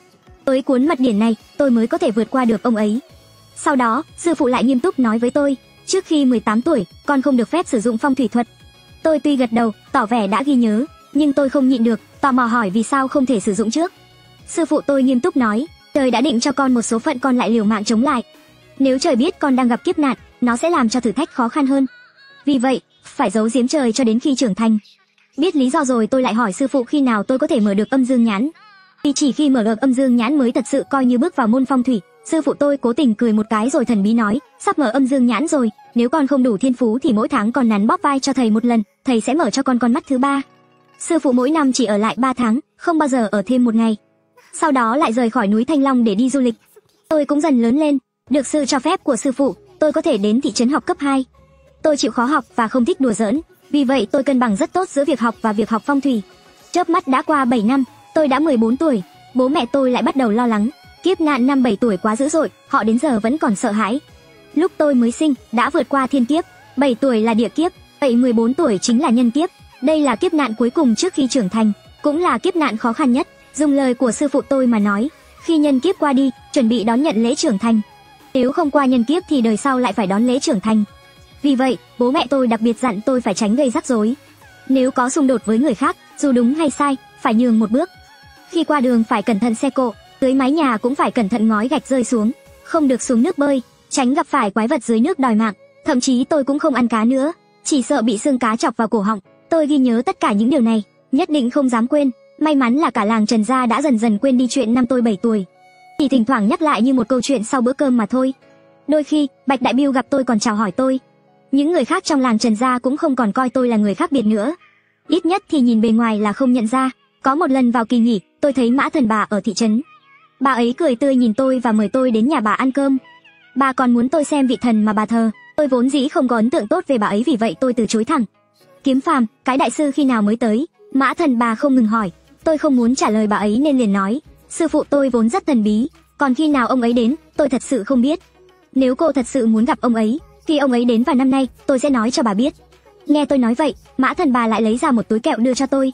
Với cuốn mật điển này, tôi mới có thể vượt qua được ông ấy. Sau đó, sư phụ lại nghiêm túc nói với tôi, trước khi 18 tuổi, con không được phép sử dụng phong thủy thuật. Tôi tuy gật đầu, tỏ vẻ đã ghi nhớ, nhưng tôi không nhịn được, tò mò hỏi vì sao không thể sử dụng trước. Sư phụ tôi nghiêm túc nói, trời đã định cho con một số phận, con lại liều mạng chống lại. Nếu trời biết con đang gặp kiếp nạn, nó sẽ làm cho thử thách khó khăn hơn. Vì vậy, phải giấu giếm trời cho đến khi trưởng thành. Biết lý do rồi, tôi lại hỏi sư phụ khi nào tôi có thể mở được âm dương nhãn. Vì chỉ khi mở được âm dương nhãn mới thật sự coi như bước vào môn phong thủy. Sư phụ tôi cố tình cười một cái rồi thần bí nói, sắp mở âm dương nhãn rồi, nếu con không đủ thiên phú thì mỗi tháng con nắn bóp vai cho thầy một lần, thầy sẽ mở cho con mắt thứ 3. Sư phụ mỗi năm chỉ ở lại 3 tháng, không bao giờ ở thêm một ngày. Sau đó lại rời khỏi núi Thanh Long để đi du lịch. Tôi cũng dần lớn lên, được sự cho phép của sư phụ, tôi có thể đến thị trấn học cấp 2. Tôi chịu khó học và không thích đùa giỡn, vì vậy tôi cân bằng rất tốt giữa việc học và việc học phong thủy. Chớp mắt đã qua 7 năm, tôi đã 14 tuổi, bố mẹ tôi lại bắt đầu lo lắng. Kiếp nạn năm 7 tuổi quá dữ dội, họ đến giờ vẫn còn sợ hãi. Lúc tôi mới sinh, đã vượt qua thiên kiếp, 7 tuổi là địa kiếp, vậy 14 tuổi chính là nhân kiếp. Đây là kiếp nạn cuối cùng trước khi trưởng thành, cũng là kiếp nạn khó khăn nhất. Dùng lời của sư phụ tôi mà nói, khi nhân kiếp qua đi, chuẩn bị đón nhận lễ trưởng thành. Nếu không qua nhân kiếp thì đời sau lại phải đón lễ trưởng thành. Vì vậy, bố mẹ tôi đặc biệt dặn tôi phải tránh gây rắc rối. Nếu có xung đột với người khác, dù đúng hay sai, phải nhường một bước. Khi qua đường phải cẩn thận xe cộ, dưới mái nhà cũng phải cẩn thận ngói gạch rơi xuống, không được xuống nước bơi, tránh gặp phải quái vật dưới nước đòi mạng. Thậm chí tôi cũng không ăn cá nữa, chỉ sợ bị xương cá chọc vào cổ họng. Tôi ghi nhớ tất cả những điều này, nhất định không dám quên. May mắn là cả làng Trần gia đã dần dần quên đi chuyện năm tôi 7 tuổi, chỉ thỉnh thoảng nhắc lại như một câu chuyện sau bữa cơm mà thôi. Đôi khi, Bạch Đại Biêu gặp tôi còn chào hỏi tôi. Những người khác trong làng Trần gia cũng không còn coi tôi là người khác biệt nữa. Ít nhất thì nhìn bề ngoài là không nhận ra. Có một lần vào kỳ nghỉ, tôi thấy Mã Thần Bà ở thị trấn. Bà ấy cười tươi nhìn tôi và mời tôi đến nhà bà ăn cơm. Bà còn muốn tôi xem vị thần mà bà thờ. Tôi vốn dĩ không có ấn tượng tốt về bà ấy, vì vậy tôi từ chối thẳng. Kiếm Phàm, cái đại sư khi nào mới tới? Mã Thần Bà không ngừng hỏi. Tôi không muốn trả lời bà ấy nên liền nói, sư phụ tôi vốn rất thần bí, còn khi nào ông ấy đến, tôi thật sự không biết. Nếu cô thật sự muốn gặp ông ấy, khi ông ấy đến vào năm nay, tôi sẽ nói cho bà biết. Nghe tôi nói vậy, Mã Thần Bà lại lấy ra một túi kẹo đưa cho tôi.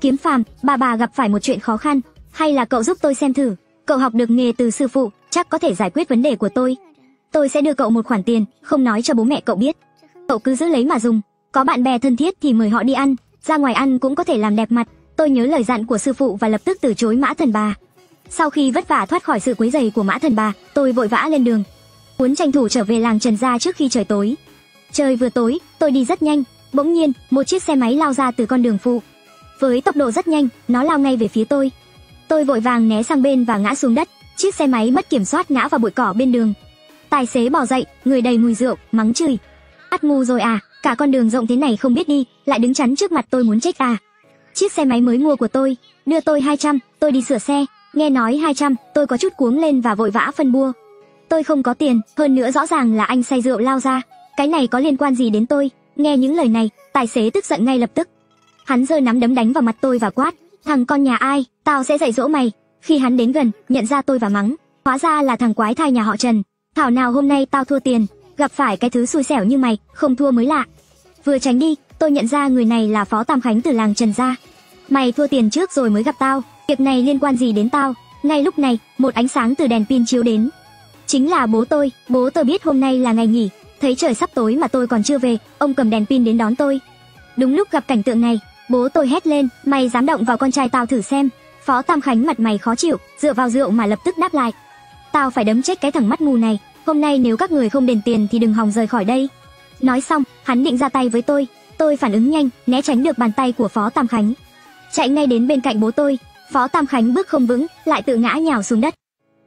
Kiếm Phàm, bà gặp phải một chuyện khó khăn, hay là cậu giúp tôi xem thử. cậu học được nghề từ sư phụ, chắc có thể giải quyết vấn đề của tôi. Tôi sẽ đưa cậu một khoản tiền, không nói cho bố mẹ cậu biết. Cậu cứ giữ lấy mà dùng. Có bạn bè thân thiết thì mời họ đi ăn, ra ngoài ăn cũng có thể làm đẹp mặt. Tôi nhớ lời dặn của sư phụ và lập tức từ chối Mã Thần Bà. Sau khi vất vả thoát khỏi sự quấy rầy của Mã Thần Bà, tôi vội vã lên đường, muốn tranh thủ trở về làng Trần gia trước khi trời tối. Trời vừa tối, tôi đi rất nhanh, bỗng nhiên, một chiếc xe máy lao ra từ con đường phụ. Với tốc độ rất nhanh, nó lao ngay về phía tôi. Tôi vội vàng né sang bên và ngã xuống đất, chiếc xe máy mất kiểm soát ngã vào bụi cỏ bên đường. Tài xế bò dậy, người đầy mùi rượu, mắng chửi. Ắt ngu rồi à, cả con đường rộng thế này không biết đi, lại đứng chắn trước mặt tôi muốn chết à. Chiếc xe máy mới mua của tôi, đưa tôi 200, tôi đi sửa xe, nghe nói 200, tôi có chút cuống lên và vội vã phân bua. Tôi không có tiền, hơn nữa rõ ràng là anh say rượu lao ra, cái này có liên quan gì đến tôi? Nghe những lời này, tài xế tức giận ngay lập tức. Hắn giơ nắm đấm đánh vào mặt tôi và quát, thằng con nhà ai, tao sẽ dạy dỗ mày. Khi hắn đến gần, nhận ra tôi và mắng, hóa ra là thằng quái thai nhà họ Trần. Thảo nào hôm nay tao thua tiền, gặp phải cái thứ xui xẻo như mày, không thua mới lạ. Vừa tránh đi, tôi nhận ra người này là Phó Tam Khánh từ làng Trần gia. Mày thua tiền trước rồi mới gặp tao, việc này liên quan gì đến tao? Ngay lúc này, một ánh sáng từ đèn pin chiếu đến. Chính là bố tôi biết hôm nay là ngày nghỉ, thấy trời sắp tối mà tôi còn chưa về, ông cầm đèn pin đến đón tôi. Đúng lúc gặp cảnh tượng này, bố tôi hét lên, mày dám động vào con trai tao thử xem. Phó Tam Khánh mặt mày khó chịu, dựa vào rượu mà lập tức đáp lại, tao phải đấm chết cái thằng mắt mù này, hôm nay nếu các người không đền tiền thì đừng hòng rời khỏi đây. Nói xong, hắn định ra tay với tôi phản ứng nhanh, né tránh được bàn tay của Phó Tam Khánh, chạy ngay đến bên cạnh bố tôi. Phó Tam Khánh bước không vững, lại tự ngã nhào xuống đất.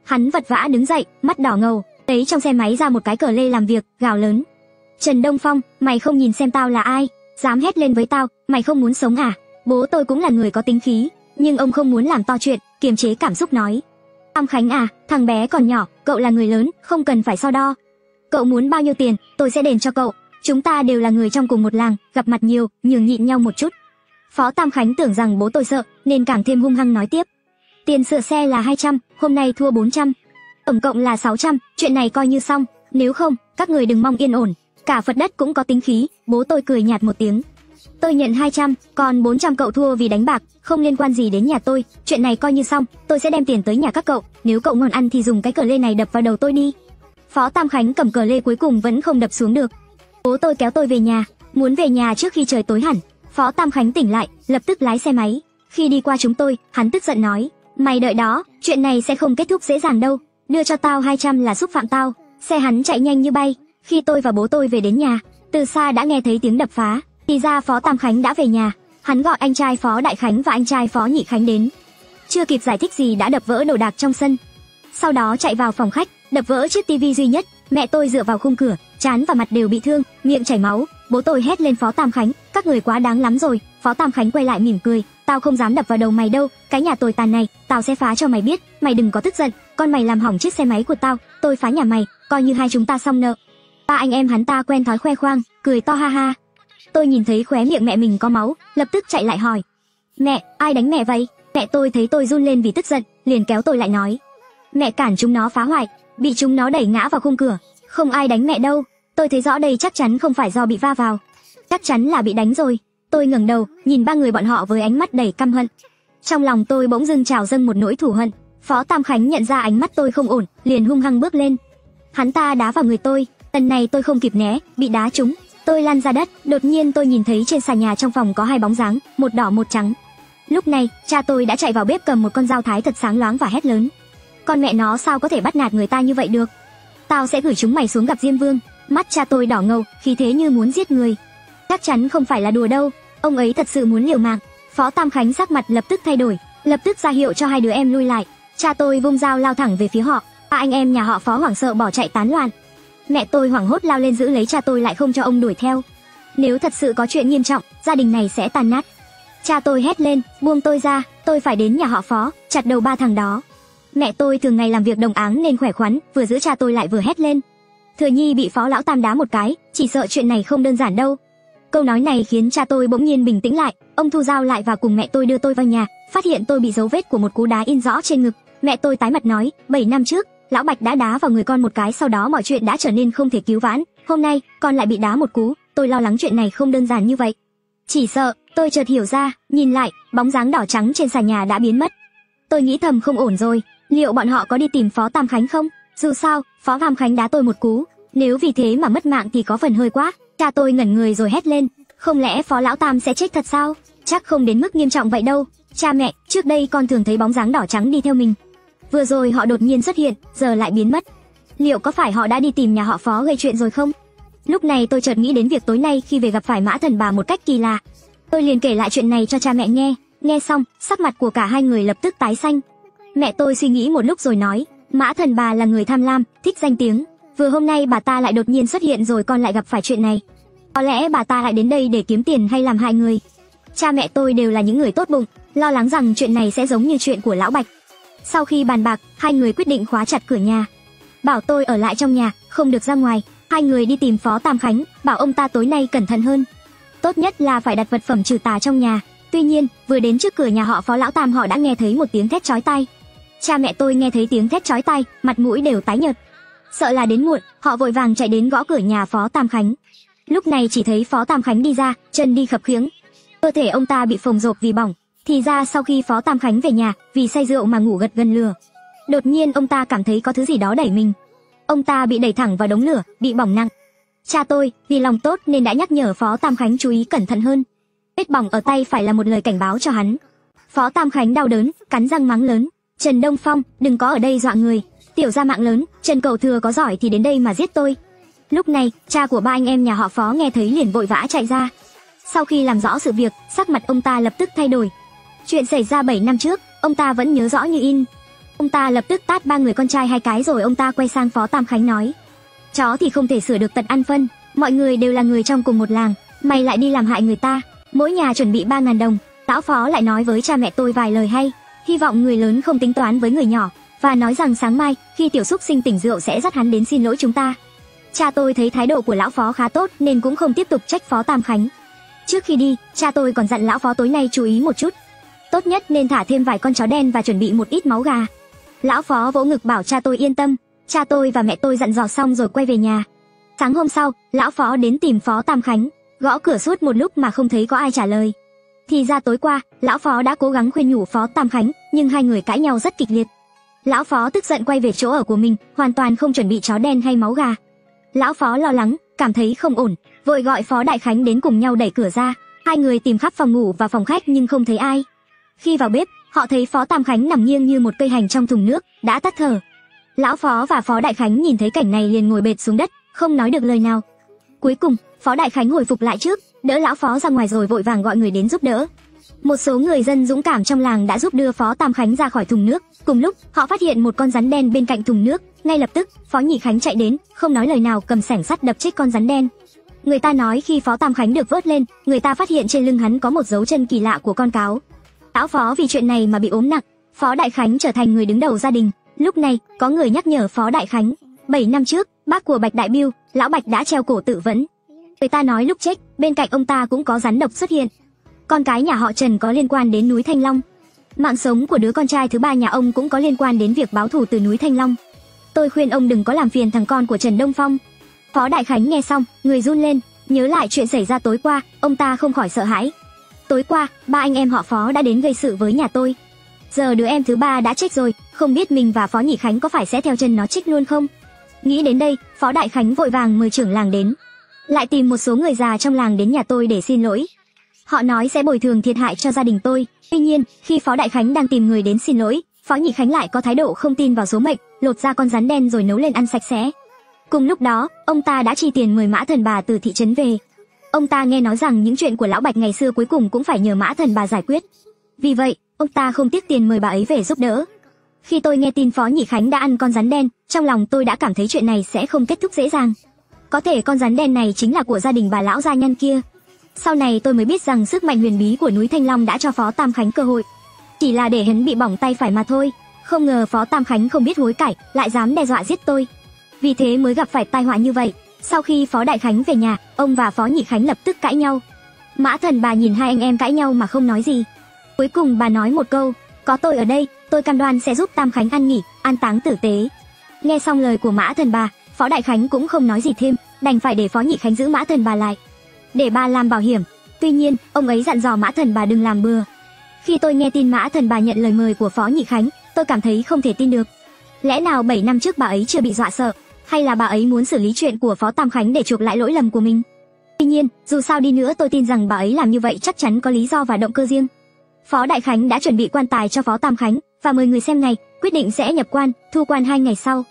Hắn vật vã đứng dậy, mắt đỏ ngầu, lấy trong xe máy ra một cái cờ lê làm việc, gào lớn, Trần Đông Phong, mày không nhìn xem tao là ai, dám hét lên với tao, mày không muốn sống à? Bố tôi cũng là người có tính khí, nhưng ông không muốn làm to chuyện, kiềm chế cảm xúc nói, Tam Khánh à, thằng bé còn nhỏ, cậu là người lớn, không cần phải so đo. Cậu muốn bao nhiêu tiền, tôi sẽ đền cho cậu. Chúng ta đều là người trong cùng một làng, gặp mặt nhiều, nhường nhịn nhau một chút. Phó Tam Khánh tưởng rằng bố tôi sợ, nên càng thêm hung hăng nói tiếp. Tiền sửa xe là 200, hôm nay thua 400. Tổng cộng là 600, chuyện này coi như xong. Nếu không, các người đừng mong yên ổn. Cả Phật đất cũng có tính khí, bố tôi cười nhạt một tiếng. Tôi nhận 200, còn 400 cậu thua vì đánh bạc, không liên quan gì đến nhà tôi. Chuyện này coi như xong, tôi sẽ đem tiền tới nhà các cậu. Nếu cậu ngon ăn thì dùng cái cờ lê này đập vào đầu tôi đi. Phó Tam Khánh cầm cờ lê cuối cùng vẫn không đập xuống được. Bố tôi kéo tôi về nhà, muốn về nhà trước khi trời tối hẳn. Phó Tam Khánh tỉnh lại, lập tức lái xe máy. Khi đi qua chúng tôi, hắn tức giận nói, mày đợi đó, chuyện này sẽ không kết thúc dễ dàng đâu. Đưa cho tao 200 là xúc phạm tao. Xe hắn chạy nhanh như bay. Khi tôi và bố tôi về đến nhà, từ xa đã nghe thấy tiếng đập phá. Thì ra Phó Tam Khánh đã về nhà. Hắn gọi anh trai Phó Đại Khánh và anh trai Phó Nhị Khánh đến. Chưa kịp giải thích gì đã đập vỡ đồ đạc trong sân. Sau đó chạy vào phòng khách, đập vỡ chiếc tivi duy nhất. Mẹ tôi dựa vào khung cửa, trán và mặt đều bị thương, miệng chảy máu. Bố tôi hét lên Phó Tam Khánh, các người quá đáng lắm rồi. Phó Tam Khánh quay lại mỉm cười, tao không dám đập vào đầu mày đâu, cái nhà tồi tàn này, tao sẽ phá cho mày biết, mày đừng có tức giận, con mày làm hỏng chiếc xe máy của tao, tôi phá nhà mày, coi như hai chúng ta xong nợ. Ba anh em hắn ta quen thói khoe khoang, cười to ha ha. Tôi nhìn thấy khóe miệng mẹ mình có máu, lập tức chạy lại hỏi, mẹ, ai đánh mẹ vậy? Mẹ tôi thấy tôi run lên vì tức giận, liền kéo tôi lại nói, mẹ cản chúng nó phá hoại, bị chúng nó đẩy ngã vào khung cửa, không ai đánh mẹ đâu. Tôi thấy rõ đây chắc chắn không phải do bị va vào, chắc chắn là bị đánh rồi. Tôi ngẩng đầu, nhìn ba người bọn họ với ánh mắt đầy căm hận. Trong lòng tôi bỗng dưng trào dâng một nỗi thù hận. Phó Tam Khánh nhận ra ánh mắt tôi không ổn, liền hung hăng bước lên. Hắn ta đá vào người tôi, lần này tôi không kịp né, bị đá trúng. Tôi lăn ra đất, đột nhiên tôi nhìn thấy trên sàn nhà trong phòng có hai bóng dáng, một đỏ một trắng. Lúc này, cha tôi đã chạy vào bếp cầm một con dao thái thật sáng loáng và hét lớn. Con mẹ nó sao có thể bắt nạt người ta như vậy được? Tao sẽ gửi chúng mày xuống gặp Diêm Vương. Mắt cha tôi đỏ ngầu, khí thế như muốn giết người. Chắc chắn không phải là đùa đâu, ông ấy thật sự muốn liều mạng. Phó Tam Khánh sắc mặt lập tức thay đổi, lập tức ra hiệu cho hai đứa em lui lại. Cha tôi vung dao lao thẳng về phía họ. Ba anh em nhà họ Phó hoảng sợ bỏ chạy tán loạn. Mẹ tôi hoảng hốt lao lên giữ lấy cha tôi lại không cho ông đuổi theo. Nếu thật sự có chuyện nghiêm trọng, gia đình này sẽ tan nát. Cha tôi hét lên, buông tôi ra, tôi phải đến nhà họ Phó, chặt đầu ba thằng đó. Mẹ tôi thường ngày làm việc đồng áng nên khỏe khoắn, vừa giữ cha tôi lại vừa hét lên. Thừa Nhi bị Phó lão tam đá một cái, chỉ sợ chuyện này không đơn giản đâu. Câu nói này khiến cha tôi bỗng nhiên bình tĩnh lại, ông thu dao lại và cùng mẹ tôi đưa tôi vào nhà, phát hiện tôi bị dấu vết của một cú đá in rõ trên ngực. Mẹ tôi tái mặt nói, 7 năm trước, lão Bạch đã đá vào người con một cái, sau đó mọi chuyện đã trở nên không thể cứu vãn. Hôm nay, con lại bị đá một cú, tôi lo lắng chuyện này không đơn giản như vậy. Chỉ sợ, tôi chợt hiểu ra, nhìn lại, bóng dáng đỏ trắng trên sàn nhà đã biến mất. Tôi nghĩ thầm không ổn rồi, Liệu bọn họ có đi tìm Phó Tam Khánh không? Dù sao, Phó Tam Khánh đá tôi một cú, nếu vì thế mà mất mạng thì có phần hơi quá. Cha tôi ngẩn người rồi hét lên, không lẽ Phó lão tam sẽ chết thật sao? Chắc không đến mức nghiêm trọng vậy đâu. Cha mẹ, trước đây con thường thấy bóng dáng đỏ trắng đi theo mình. Vừa rồi họ đột nhiên xuất hiện, giờ lại biến mất. Liệu có phải họ đã đi tìm nhà họ Phó gây chuyện rồi không? Lúc này tôi chợt nghĩ đến việc tối nay khi về gặp phải Mã Thần Bà một cách kỳ lạ. Tôi liền kể lại chuyện này cho cha mẹ nghe. Nghe xong, sắc mặt của cả hai người lập tức tái xanh. Mẹ tôi suy nghĩ một lúc rồi nói, Mã Thần Bà là người tham lam, thích danh tiếng. Vừa hôm nay bà ta lại đột nhiên xuất hiện rồi con lại gặp phải chuyện này. Có lẽ bà ta lại đến đây để kiếm tiền hay làm hại người. Cha mẹ tôi đều là những người tốt bụng, lo lắng rằng chuyện này sẽ giống như chuyện của Lão Bạch. Sau khi bàn bạc, hai người quyết định khóa chặt cửa nhà, bảo tôi ở lại trong nhà, không được ra ngoài. Hai người đi tìm Phó Tam Khánh, bảo ông ta tối nay cẩn thận hơn. Tốt nhất là phải đặt vật phẩm trừ tà trong nhà. Tuy nhiên, vừa đến trước cửa nhà họ Phó lão tam họ đã nghe thấy một tiếng thét chói tai. Cha mẹ tôi nghe thấy tiếng thét chói tai, mặt mũi đều tái nhợt. Sợ là đến muộn, họ vội vàng chạy đến gõ cửa nhà Phó Tam Khánh. Lúc này chỉ thấy Phó Tam Khánh đi ra, chân đi khập khiễng. Cơ thể ông ta bị phồng rộp vì bỏng. Thì ra sau khi Phó Tam Khánh về nhà, vì say rượu mà ngủ gật gần lửa. Đột nhiên ông ta cảm thấy có thứ gì đó đẩy mình. Ông ta bị đẩy thẳng vào đống lửa, bị bỏng nặng. Cha tôi, vì lòng tốt nên đã nhắc nhở Phó Tam Khánh chú ý cẩn thận hơn. Vết bỏng ở tay phải là một lời cảnh báo cho hắn. Phó Tam Khánh đau đớn, cắn răng mắng lớn, Trần Đông Phong, đừng có ở đây dọa người. Tiểu gia mạng lớn, Trần cậu thừa có giỏi thì đến đây mà giết tôi. Lúc này, cha của ba anh em nhà họ Phó nghe thấy liền vội vã chạy ra. Sau khi làm rõ sự việc, sắc mặt ông ta lập tức thay đổi. Chuyện xảy ra 7 năm trước, ông ta vẫn nhớ rõ như in. Ông ta lập tức tát ba người con trai 2 cái rồi ông ta quay sang Phó Tam Khánh nói, chó thì không thể sửa được tật ăn phân, mọi người đều là người trong cùng một làng, mày lại đi làm hại người ta, mỗi nhà chuẩn bị 3.000 đồng. Lão Phó lại nói với cha mẹ tôi vài lời hay, hy vọng người lớn không tính toán với người nhỏ, và nói rằng sáng mai khi tiểu xúc sinh tỉnh rượu sẽ dắt hắn đến xin lỗi chúng ta. Cha tôi thấy thái độ của lão Phó khá tốt nên cũng không tiếp tục trách Phó Tam Khánh. Trước khi đi, cha tôi còn dặn lão Phó tối nay chú ý một chút, tốt nhất nên thả thêm vài con chó đen và chuẩn bị một ít máu gà. Lão Phó vỗ ngực bảo cha tôi yên tâm. Cha tôi và mẹ tôi dặn dò xong rồi quay về nhà. Sáng hôm sau, lão Phó đến tìm Phó Tam Khánh, gõ cửa suốt một lúc mà không thấy có ai trả lời. Thì ra tối qua, lão Phó đã cố gắng khuyên nhủ Phó Tam Khánh, nhưng hai người cãi nhau rất kịch liệt. Lão Phó tức giận quay về chỗ ở của mình, hoàn toàn không chuẩn bị chó đen hay máu gà. Lão Phó lo lắng, cảm thấy không ổn, vội gọi Phó Đại Khánh đến cùng nhau đẩy cửa ra. Hai người tìm khắp phòng ngủ và phòng khách nhưng không thấy ai. Khi vào bếp, họ thấy Phó Tam Khánh nằm nghiêng như một cây hành trong thùng nước, đã tắt thở. Lão Phó và Phó Đại Khánh nhìn thấy cảnh này liền ngồi bệt xuống đất, không nói được lời nào. Cuối cùng, Phó Đại Khánh hồi phục lại trước, đỡ lão Phó ra ngoài rồi vội vàng gọi người đến giúp đỡ. Một số người dân dũng cảm trong làng đã giúp đưa Phó Tam Khánh ra khỏi thùng nước. Cùng lúc, họ phát hiện một con rắn đen bên cạnh thùng nước. Ngay lập tức, Phó Nhị Khánh chạy đến, không nói lời nào cầm xẻng sắt đập chết con rắn đen. Người ta nói khi Phó Tam Khánh được vớt lên, người ta phát hiện trên lưng hắn có một dấu chân kỳ lạ của con cáo. Lão Phó vì chuyện này mà bị ốm nặng, Phó Đại Khánh trở thành người đứng đầu gia đình. Lúc này, có người nhắc nhở Phó Đại Khánh, 7 năm trước, bác của Bạch Đại Biêu, lão Bạch đã treo cổ tự vẫn. Người ta nói lúc chết, bên cạnh ông ta cũng có rắn độc xuất hiện. Con cái nhà họ Trần có liên quan đến núi Thanh Long. Mạng sống của đứa con trai thứ ba nhà ông cũng có liên quan đến việc báo thù từ núi Thanh Long. Tôi khuyên ông đừng có làm phiền thằng con của Trần Đông Phong. Phó Đại Khánh nghe xong, người run lên, nhớ lại chuyện xảy ra tối qua, ông ta không khỏi sợ hãi. Tối qua, ba anh em họ Phó đã đến gây sự với nhà tôi. Giờ đứa em thứ ba đã chết rồi, không biết mình và Phó Nhị Khánh có phải sẽ theo chân nó trích luôn không? Nghĩ đến đây, Phó Đại Khánh vội vàng mời trưởng làng đến. Lại tìm một số người già trong làng đến nhà tôi để xin lỗi. Họ nói sẽ bồi thường thiệt hại cho gia đình tôi. Tuy nhiên, khi Phó Đại Khánh đang tìm người đến xin lỗi, Phó Nhị Khánh lại có thái độ không tin vào số mệnh, lột ra con rắn đen rồi nấu lên ăn sạch sẽ. Cùng lúc đó, ông ta đã chi tiền mời Mã Thần Bà từ thị trấn về. Ông ta nghe nói rằng những chuyện của lão Bạch ngày xưa cuối cùng cũng phải nhờ Mã Thần Bà giải quyết. Vì vậy, ông ta không tiếc tiền mời bà ấy về giúp đỡ. Khi tôi nghe tin Phó Nhị Khánh đã ăn con rắn đen, trong lòng tôi đã cảm thấy chuyện này sẽ không kết thúc dễ dàng. Có thể con rắn đen này chính là của gia đình bà lão gia nhân kia. Sau này tôi mới biết rằng sức mạnh huyền bí của núi Thanh Long đã cho Phó Tam Khánh cơ hội. Chỉ là để hắn bị bỏng tay phải mà thôi. Không ngờ Phó Tam Khánh không biết hối cải, lại dám đe dọa giết tôi. Vì thế mới gặp phải tai họa như vậy. Sau khi Phó Đại Khánh về nhà, ông và Phó Nhị Khánh lập tức cãi nhau. Mã Thần Bà nhìn hai anh em cãi nhau mà không nói gì. Cuối cùng bà nói một câu, có tôi ở đây, tôi cam đoan sẽ giúp Tam Khánh ăn nghỉ, an táng tử tế. Nghe xong lời của Mã Thần Bà, Phó Đại Khánh cũng không nói gì thêm, đành phải để Phó Nhị Khánh giữ Mã Thần Bà lại, để bà làm bảo hiểm. Tuy nhiên, ông ấy dặn dò Mã Thần Bà đừng làm bừa. Khi tôi nghe tin Mã Thần Bà nhận lời mời của Phó Nhị Khánh, Tôi cảm thấy không thể tin được. Lẽ nào 7 năm trước bà ấy chưa bị dọa sợ, hay là bà ấy muốn xử lý chuyện của Phó Tam Khánh để chuộc lại lỗi lầm của mình? Tuy nhiên, dù sao đi nữa tôi tin rằng bà ấy làm như vậy chắc chắn có lý do và động cơ riêng. Phó Đại Khánh đã chuẩn bị quan tài cho Phó Tam Khánh và mời người xem ngày, quyết định sẽ nhập quan, thu quan 2 ngày sau.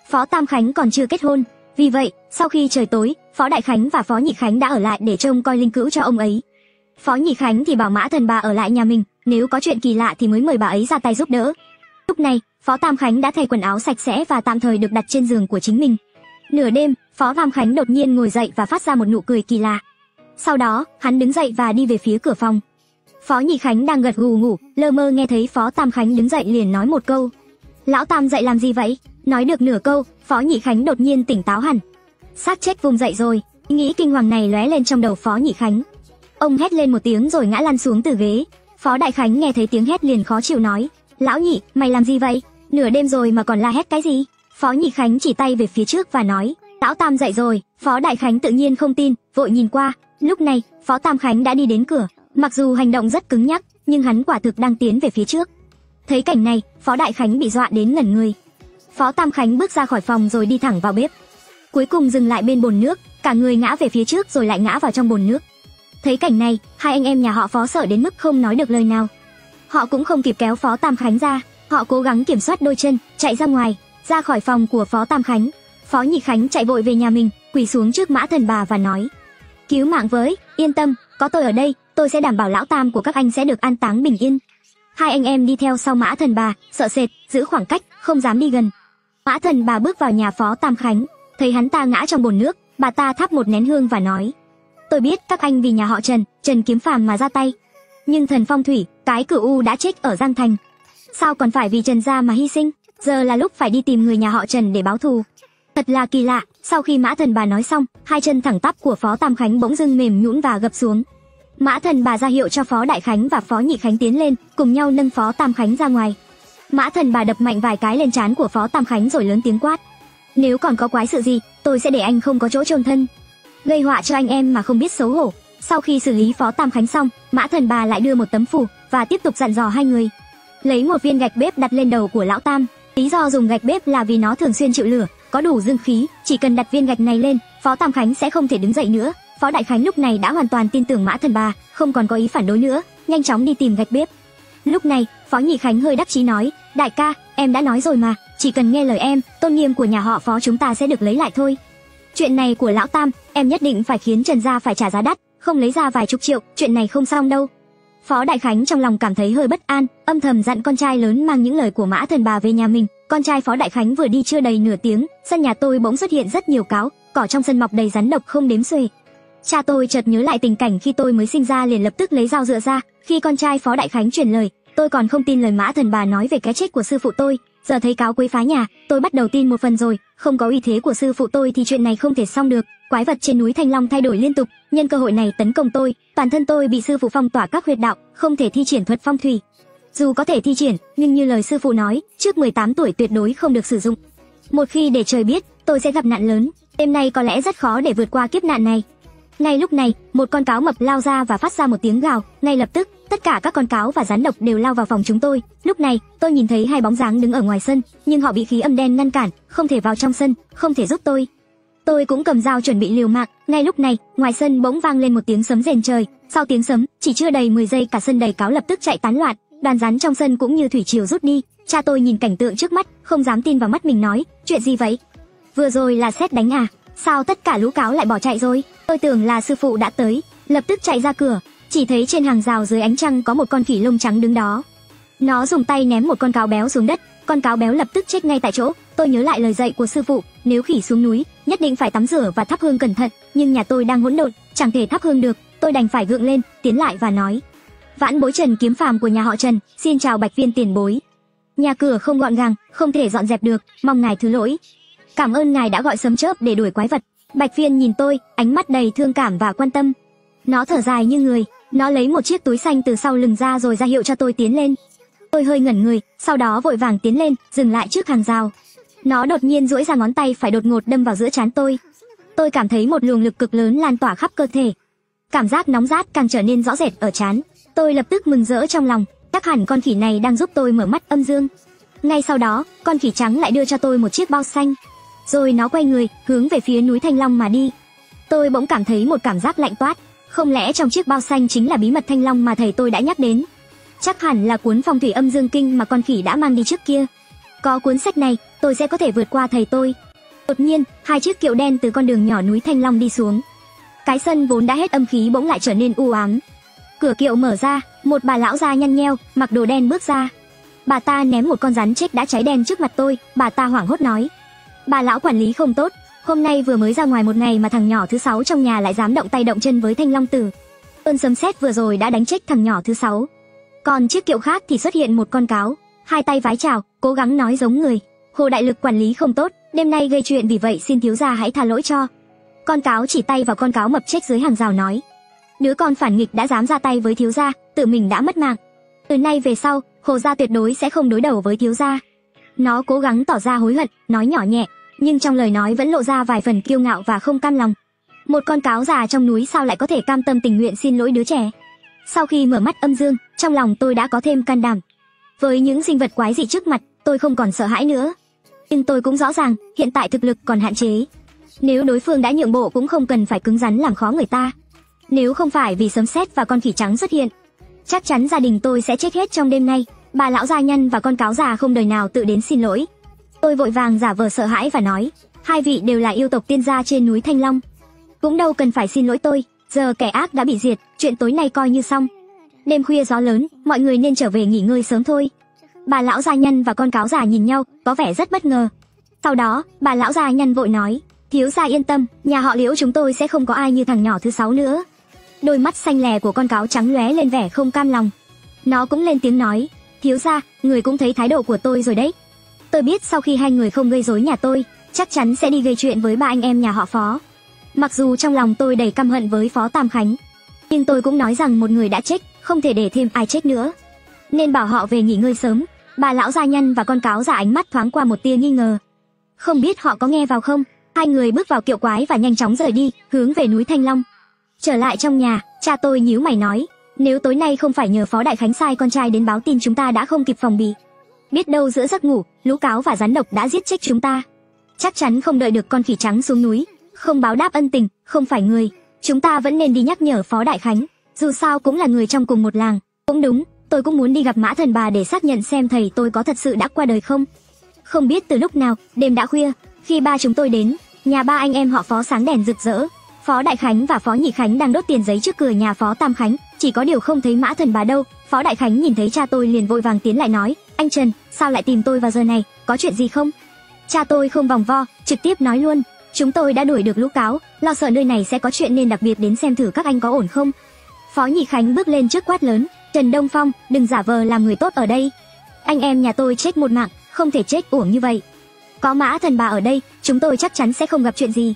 Phó Tam Khánh còn chưa kết hôn, vì vậy, sau khi trời tối, Phó Đại Khánh và Phó Nhị Khánh đã ở lại để trông coi linh cữu cho ông ấy. Phó Nhị Khánh thì bảo Mã Thần Bà ở lại nhà mình, nếu có chuyện kỳ lạ thì mới mời bà ấy ra tay giúp đỡ. Lúc này, Phó Tam Khánh đã thay quần áo sạch sẽ và tạm thời được đặt trên giường của chính mình. Nửa đêm, Phó Tam Khánh đột nhiên ngồi dậy và phát ra một nụ cười kỳ lạ. Sau đó, hắn đứng dậy và đi về phía cửa phòng. Phó Nhị Khánh đang gật gù ngủ, lơ mơ nghe thấy Phó Tam Khánh đứng dậy liền nói một câu. Lão Tam dậy làm gì vậy? Nói được nửa câu, Phó Nhị Khánh đột nhiên tỉnh táo hẳn. Xác chết vùng dậy rồi, ý nghĩ kinh hoàng này lóe lên trong đầu Phó Nhị Khánh. Ông hét lên một tiếng rồi ngã lăn xuống từ ghế. Phó Đại Khánh nghe thấy tiếng hét liền khó chịu nói. Lão Nhị, mày làm gì vậy? Nửa đêm rồi mà còn la hét cái gì? Phó Nhị Khánh chỉ tay về phía trước và nói. Lão Tam dậy rồi. Phó Đại Khánh tự nhiên không tin, vội nhìn qua. Lúc này, Phó Tam Khánh đã đi đến cửa. Mặc dù hành động rất cứng nhắc, nhưng hắn quả thực đang tiến về phía trước. Thấy cảnh này, Phó Đại Khánh bị dọa đến ngẩn người. Phó Tam Khánh bước ra khỏi phòng rồi đi thẳng vào bếp. Cuối cùng dừng lại bên bồn nước, cả người ngã về phía trước rồi lại ngã vào trong bồn nước. Thấy cảnh này, hai anh em nhà họ Phó sợ đến mức không nói được lời nào. Họ cũng không kịp kéo Phó Tam Khánh ra, họ cố gắng kiểm soát đôi chân, chạy ra ngoài, ra khỏi phòng của Phó Tam Khánh. Phó Nhị Khánh chạy vội về nhà mình, quỳ xuống trước Mã Thần Bà và nói: "Cứu mạng với, yên tâm, có tôi ở đây, tôi sẽ đảm bảo lão Tam của các anh sẽ được an táng bình yên." Hai anh em đi theo sau Mã Thần Bà, sợ sệt, giữ khoảng cách, không dám đi gần. Mã Thần Bà bước vào nhà Phó Tam Khánh, thấy hắn ta ngã trong bồn nước, bà ta thắp một nén hương và nói: "Tôi biết các anh vì nhà họ Trần Kiếm Phàm mà ra tay, nhưng thần phong thủy, cái Cửu U đã chết ở Giang Thành, sao còn phải vì Trần gia mà hy sinh? Giờ là lúc phải đi tìm người nhà họ Trần để báo thù." Thật là kỳ lạ, sau khi Mã Thần Bà nói xong, hai chân thẳng tắp của Phó Tam Khánh bỗng dưng mềm nhũn và gập xuống. Mã Thần Bà ra hiệu cho Phó Đại Khánh và Phó Nhị Khánh tiến lên, cùng nhau nâng Phó Tam Khánh ra ngoài. Mã Thần Bà đập mạnh vài cái lên trán của Phó Tam Khánh rồi lớn tiếng quát: "Nếu còn có quái sự gì, tôi sẽ để anh không có chỗ chôn thân. Gây họa cho anh em mà không biết xấu hổ." Sau khi xử lý Phó Tam Khánh xong, Mã Thần Bà lại đưa một tấm phù và tiếp tục dặn dò hai người. Lấy một viên gạch bếp đặt lên đầu của lão Tam. Lý do dùng gạch bếp là vì nó thường xuyên chịu lửa, có đủ dương khí, chỉ cần đặt viên gạch này lên, Phó Tam Khánh sẽ không thể đứng dậy nữa. Phó Đại Khánh lúc này đã hoàn toàn tin tưởng Mã Thần Bà, không còn có ý phản đối nữa, nhanh chóng đi tìm gạch bếp. Lúc này, Phó Nhị Khánh hơi đắc chí nói: "Đại ca, em đã nói rồi mà, chỉ cần nghe lời em, tôn nghiêm của nhà họ Phó chúng ta sẽ được lấy lại thôi. Chuyện này của lão Tam, em nhất định phải khiến Trần gia phải trả giá đắt, không lấy ra vài chục triệu, chuyện này không xong đâu." Phó Đại Khánh trong lòng cảm thấy hơi bất an, âm thầm dặn con trai lớn mang những lời của Mã Thần Bà về nhà mình. Con trai Phó Đại Khánh vừa đi chưa đầy nửa tiếng, sân nhà tôi bỗng xuất hiện rất nhiều cáo, cỏ trong sân mọc đầy rắn độc không đếm xuể. Cha tôi chợt nhớ lại tình cảnh khi tôi mới sinh ra liền lập tức lấy dao dựa ra. Khi con trai Phó Đại Khánh truyền lời, tôi còn không tin lời Mã Thần Bà nói về cái chết của sư phụ tôi. Giờ thấy cáo quấy phá nhà, tôi bắt đầu tin một phần rồi. Không có uy thế của sư phụ tôi thì chuyện này không thể xong được. Quái vật trên núi Thanh Long thay đổi liên tục, nhân cơ hội này tấn công tôi. Toàn thân tôi bị sư phụ phong tỏa các huyệt đạo, không thể thi triển thuật phong thủy. Dù có thể thi triển, nhưng như lời sư phụ nói, trước 18 tuổi tuyệt đối không được sử dụng. Một khi để trời biết, tôi sẽ gặp nạn lớn. Đêm nay có lẽ rất khó để vượt qua kiếp nạn này. Ngay lúc này, một con cáo mập lao ra và phát ra một tiếng gào. Ngay lập tức, tất cả các con cáo và rắn độc đều lao vào phòng chúng tôi. Lúc này, tôi nhìn thấy hai bóng dáng đứng ở ngoài sân, nhưng họ bị khí âm đen ngăn cản, không thể vào trong sân, không thể giúp tôi. Tôi cũng cầm dao chuẩn bị liều mạng. Ngay lúc này, ngoài sân bỗng vang lên một tiếng sấm rền trời. Sau tiếng sấm, chỉ chưa đầy 10 giây cả sân đầy cáo lập tức chạy tán loạn. Đàn rắn trong sân cũng như thủy triều rút đi. Cha tôi nhìn cảnh tượng trước mắt, không dám tin vào mắt mình nói: "Chuyện gì vậy? Vừa rồi là sét đánh à? Sao tất cả lũ cáo lại bỏ chạy rồi?" Tôi tưởng là sư phụ đã tới, lập tức chạy ra cửa, chỉ thấy trên hàng rào dưới ánh trăng có một con khỉ lông trắng đứng đó. Nó dùng tay ném một con cáo béo xuống đất, con cáo béo lập tức chết ngay tại chỗ. Tôi nhớ lại lời dạy của sư phụ, nếu khỉ xuống núi, nhất định phải tắm rửa và thắp hương cẩn thận, nhưng nhà tôi đang hỗn độn, chẳng thể thắp hương được. Tôi đành phải gượng lên, tiến lại và nói: "Vãn bối Trần Kiếm Phàm của nhà họ Trần, xin chào Bạch Viên tiền bối. Nhà cửa không gọn gàng, không thể dọn dẹp được, mong ngài thứ lỗi. Cảm ơn ngài đã gọi sấm chớp để đuổi quái vật." Bạch Viên nhìn tôi, ánh mắt đầy thương cảm và quan tâm. Nó thở dài như người, nó lấy một chiếc túi xanh từ sau lưng ra rồi ra hiệu cho tôi tiến lên. Tôi hơi ngẩn người, sau đó vội vàng tiến lên, dừng lại trước hàng rào. Nó đột nhiên duỗi ra ngón tay phải đột ngột đâm vào giữa trán tôi. Tôi cảm thấy một luồng lực cực lớn lan tỏa khắp cơ thể. Cảm giác nóng rát càng trở nên rõ rệt ở trán. Tôi lập tức mừng rỡ trong lòng, chắc hẳn con khỉ này đang giúp tôi mở mắt âm dương. Ngay sau đó, con khỉ trắng lại đưa cho tôi một chiếc bao xanh. Rồi nó quay người, hướng về phía núi Thanh Long mà đi. Tôi bỗng cảm thấy một cảm giác lạnh toát. Không lẽ trong chiếc bao xanh chính là bí mật Thanh Long mà thầy tôi đã nhắc đến? Chắc hẳn là cuốn Phong thủy âm dương kinh mà con khỉ đã mang đi trước kia. Có cuốn sách này, tôi sẽ có thể vượt qua thầy tôi. Đột nhiên, hai chiếc kiệu đen từ con đường nhỏ núi Thanh Long đi xuống. Cái sân vốn đã hết âm khí bỗng lại trở nên u ám. Cửa kiệu mở ra, một bà lão già nhăn nheo, mặc đồ đen bước ra. Bà ta ném một con rắn chết đã cháy đen trước mặt tôi, bà ta hoảng hốt nói: "Bà lão quản lý không tốt, hôm nay vừa mới ra ngoài một ngày mà thằng nhỏ thứ 6 trong nhà lại dám động tay động chân với Thanh Long tử. Cơn sấm sét vừa rồi đã đánh chết thằng nhỏ thứ 6." Còn chiếc kiệu khác thì xuất hiện một con cáo, hai tay vái chào, cố gắng nói giống người: "Hồ đại lực quản lý không tốt, đêm nay gây chuyện vì vậy xin thiếu gia hãy tha lỗi cho." Con cáo chỉ tay vào con cáo mập chết dưới hàng rào nói: "Đứa con phản nghịch đã dám ra tay với thiếu gia, tự mình đã mất mạng. Từ nay về sau, Hồ gia tuyệt đối sẽ không đối đầu với thiếu gia." Nó cố gắng tỏ ra hối hận, nói nhỏ nhẹ, nhưng trong lời nói vẫn lộ ra vài phần kiêu ngạo và không cam lòng. Một con cáo già trong núi sao lại có thể cam tâm tình nguyện xin lỗi đứa trẻ? Sau khi mở mắt âm dương, trong lòng tôi đã có thêm can đảm. Với những sinh vật quái dị trước mặt, tôi không còn sợ hãi nữa. Nhưng tôi cũng rõ ràng, hiện tại thực lực còn hạn chế. Nếu đối phương đã nhượng bộ cũng không cần phải cứng rắn làm khó người ta. Nếu không phải vì sấm sét và con khỉ trắng xuất hiện, chắc chắn gia đình tôi sẽ chết hết trong đêm nay. Bà lão gia nhân và con cáo già không đời nào tự đến xin lỗi. Tôi vội vàng giả vờ sợ hãi và nói: "Hai vị đều là yêu tộc tiên gia trên núi Thanh Long, cũng đâu cần phải xin lỗi tôi, giờ kẻ ác đã bị diệt, chuyện tối nay coi như xong. Đêm khuya gió lớn, mọi người nên trở về nghỉ ngơi sớm thôi." Bà lão gia nhân và con cáo già nhìn nhau, có vẻ rất bất ngờ. Sau đó, bà lão gia nhân vội nói: "Thiếu gia yên tâm, nhà họ Liễu chúng tôi sẽ không có ai như thằng nhỏ thứ 6 nữa." Đôi mắt xanh lè của con cáo trắng lóe lên vẻ không cam lòng. Nó cũng lên tiếng nói: "Thiếu gia, người cũng thấy thái độ của tôi rồi đấy. Tôi biết sau khi hai người không gây rối nhà tôi, chắc chắn sẽ đi gây chuyện với ba anh em nhà họ Phó." Mặc dù trong lòng tôi đầy căm hận với Phó Tam Khánh, nhưng tôi cũng nói rằng một người đã chết, không thể để thêm ai chết nữa, nên bảo họ về nghỉ ngơi sớm. Bà lão gia nhân và con cáo già ánh mắt thoáng qua một tia nghi ngờ. Không biết họ có nghe vào không? Hai người bước vào kiệu quái và nhanh chóng rời đi, hướng về núi Thanh Long. Trở lại trong nhà, cha tôi nhíu mày nói: "Nếu tối nay không phải nhờ Phó Đại Khánh sai con trai đến báo tin chúng ta đã không kịp phòng bị. Biết đâu giữa giấc ngủ, lũ cáo và rắn độc đã giết chết chúng ta. Chắc chắn không đợi được con khỉ trắng xuống núi, không báo đáp ân tình, không phải người. Chúng ta vẫn nên đi nhắc nhở Phó Đại Khánh, dù sao cũng là người trong cùng một làng." Cũng đúng, tôi cũng muốn đi gặp Mã Thần Bà để xác nhận xem thầy tôi có thật sự đã qua đời không. Không biết từ lúc nào, đêm đã khuya, khi ba chúng tôi đến, nhà ba anh em họ Phó sáng đèn rực rỡ. Phó Đại Khánh và Phó Nhị Khánh đang đốt tiền giấy trước cửa nhà Phó Tam Khánh, chỉ có điều không thấy Mã Thần Bà đâu. Phó Đại Khánh nhìn thấy cha tôi liền vội vàng tiến lại nói: "Anh Trần, sao lại tìm tôi vào giờ này, có chuyện gì không?" Cha tôi không vòng vo, trực tiếp nói luôn: "Chúng tôi đã đuổi được lũ cáo, lo sợ nơi này sẽ có chuyện nên đặc biệt đến xem thử các anh có ổn không." Phó Nhị Khánh bước lên trước quát lớn: "Trần Đông Phong, đừng giả vờ làm người tốt ở đây. Anh em nhà tôi chết một mạng, không thể chết uổng như vậy. Có Mã Thần Bà ở đây, chúng tôi chắc chắn sẽ không gặp chuyện gì."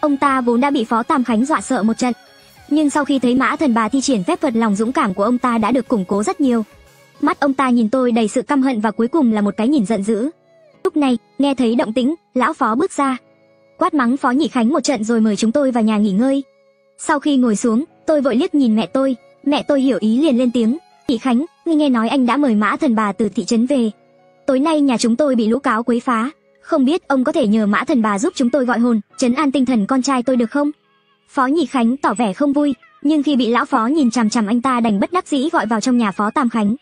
Ông ta vốn đã bị Phó Tam Khánh dọa sợ một trận, nhưng sau khi thấy Mã Thần Bà thi triển phép thuật, lòng dũng cảm của ông ta đã được củng cố rất nhiều. Mắt ông ta nhìn tôi đầy sự căm hận và cuối cùng là một cái nhìn giận dữ. Lúc này, nghe thấy động tĩnh, lão Phó bước ra, quát mắng Phó Nhị Khánh một trận rồi mời chúng tôi vào nhà nghỉ ngơi. Sau khi ngồi xuống, tôi vội liếc nhìn mẹ tôi hiểu ý liền lên tiếng: "Nhị Khánh, ngươi nghe nói anh đã mời Mã Thần Bà từ thị trấn về. Tối nay nhà chúng tôi bị lũ cáo quấy phá, không biết ông có thể nhờ Mã Thần Bà giúp chúng tôi gọi hồn, trấn an tinh thần con trai tôi được không?" Phó Nhị Khánh tỏ vẻ không vui, nhưng khi bị lão Phó nhìn chằm chằm anh ta đành bất đắc dĩ gọi vào trong nhà Phó Tam Khánh.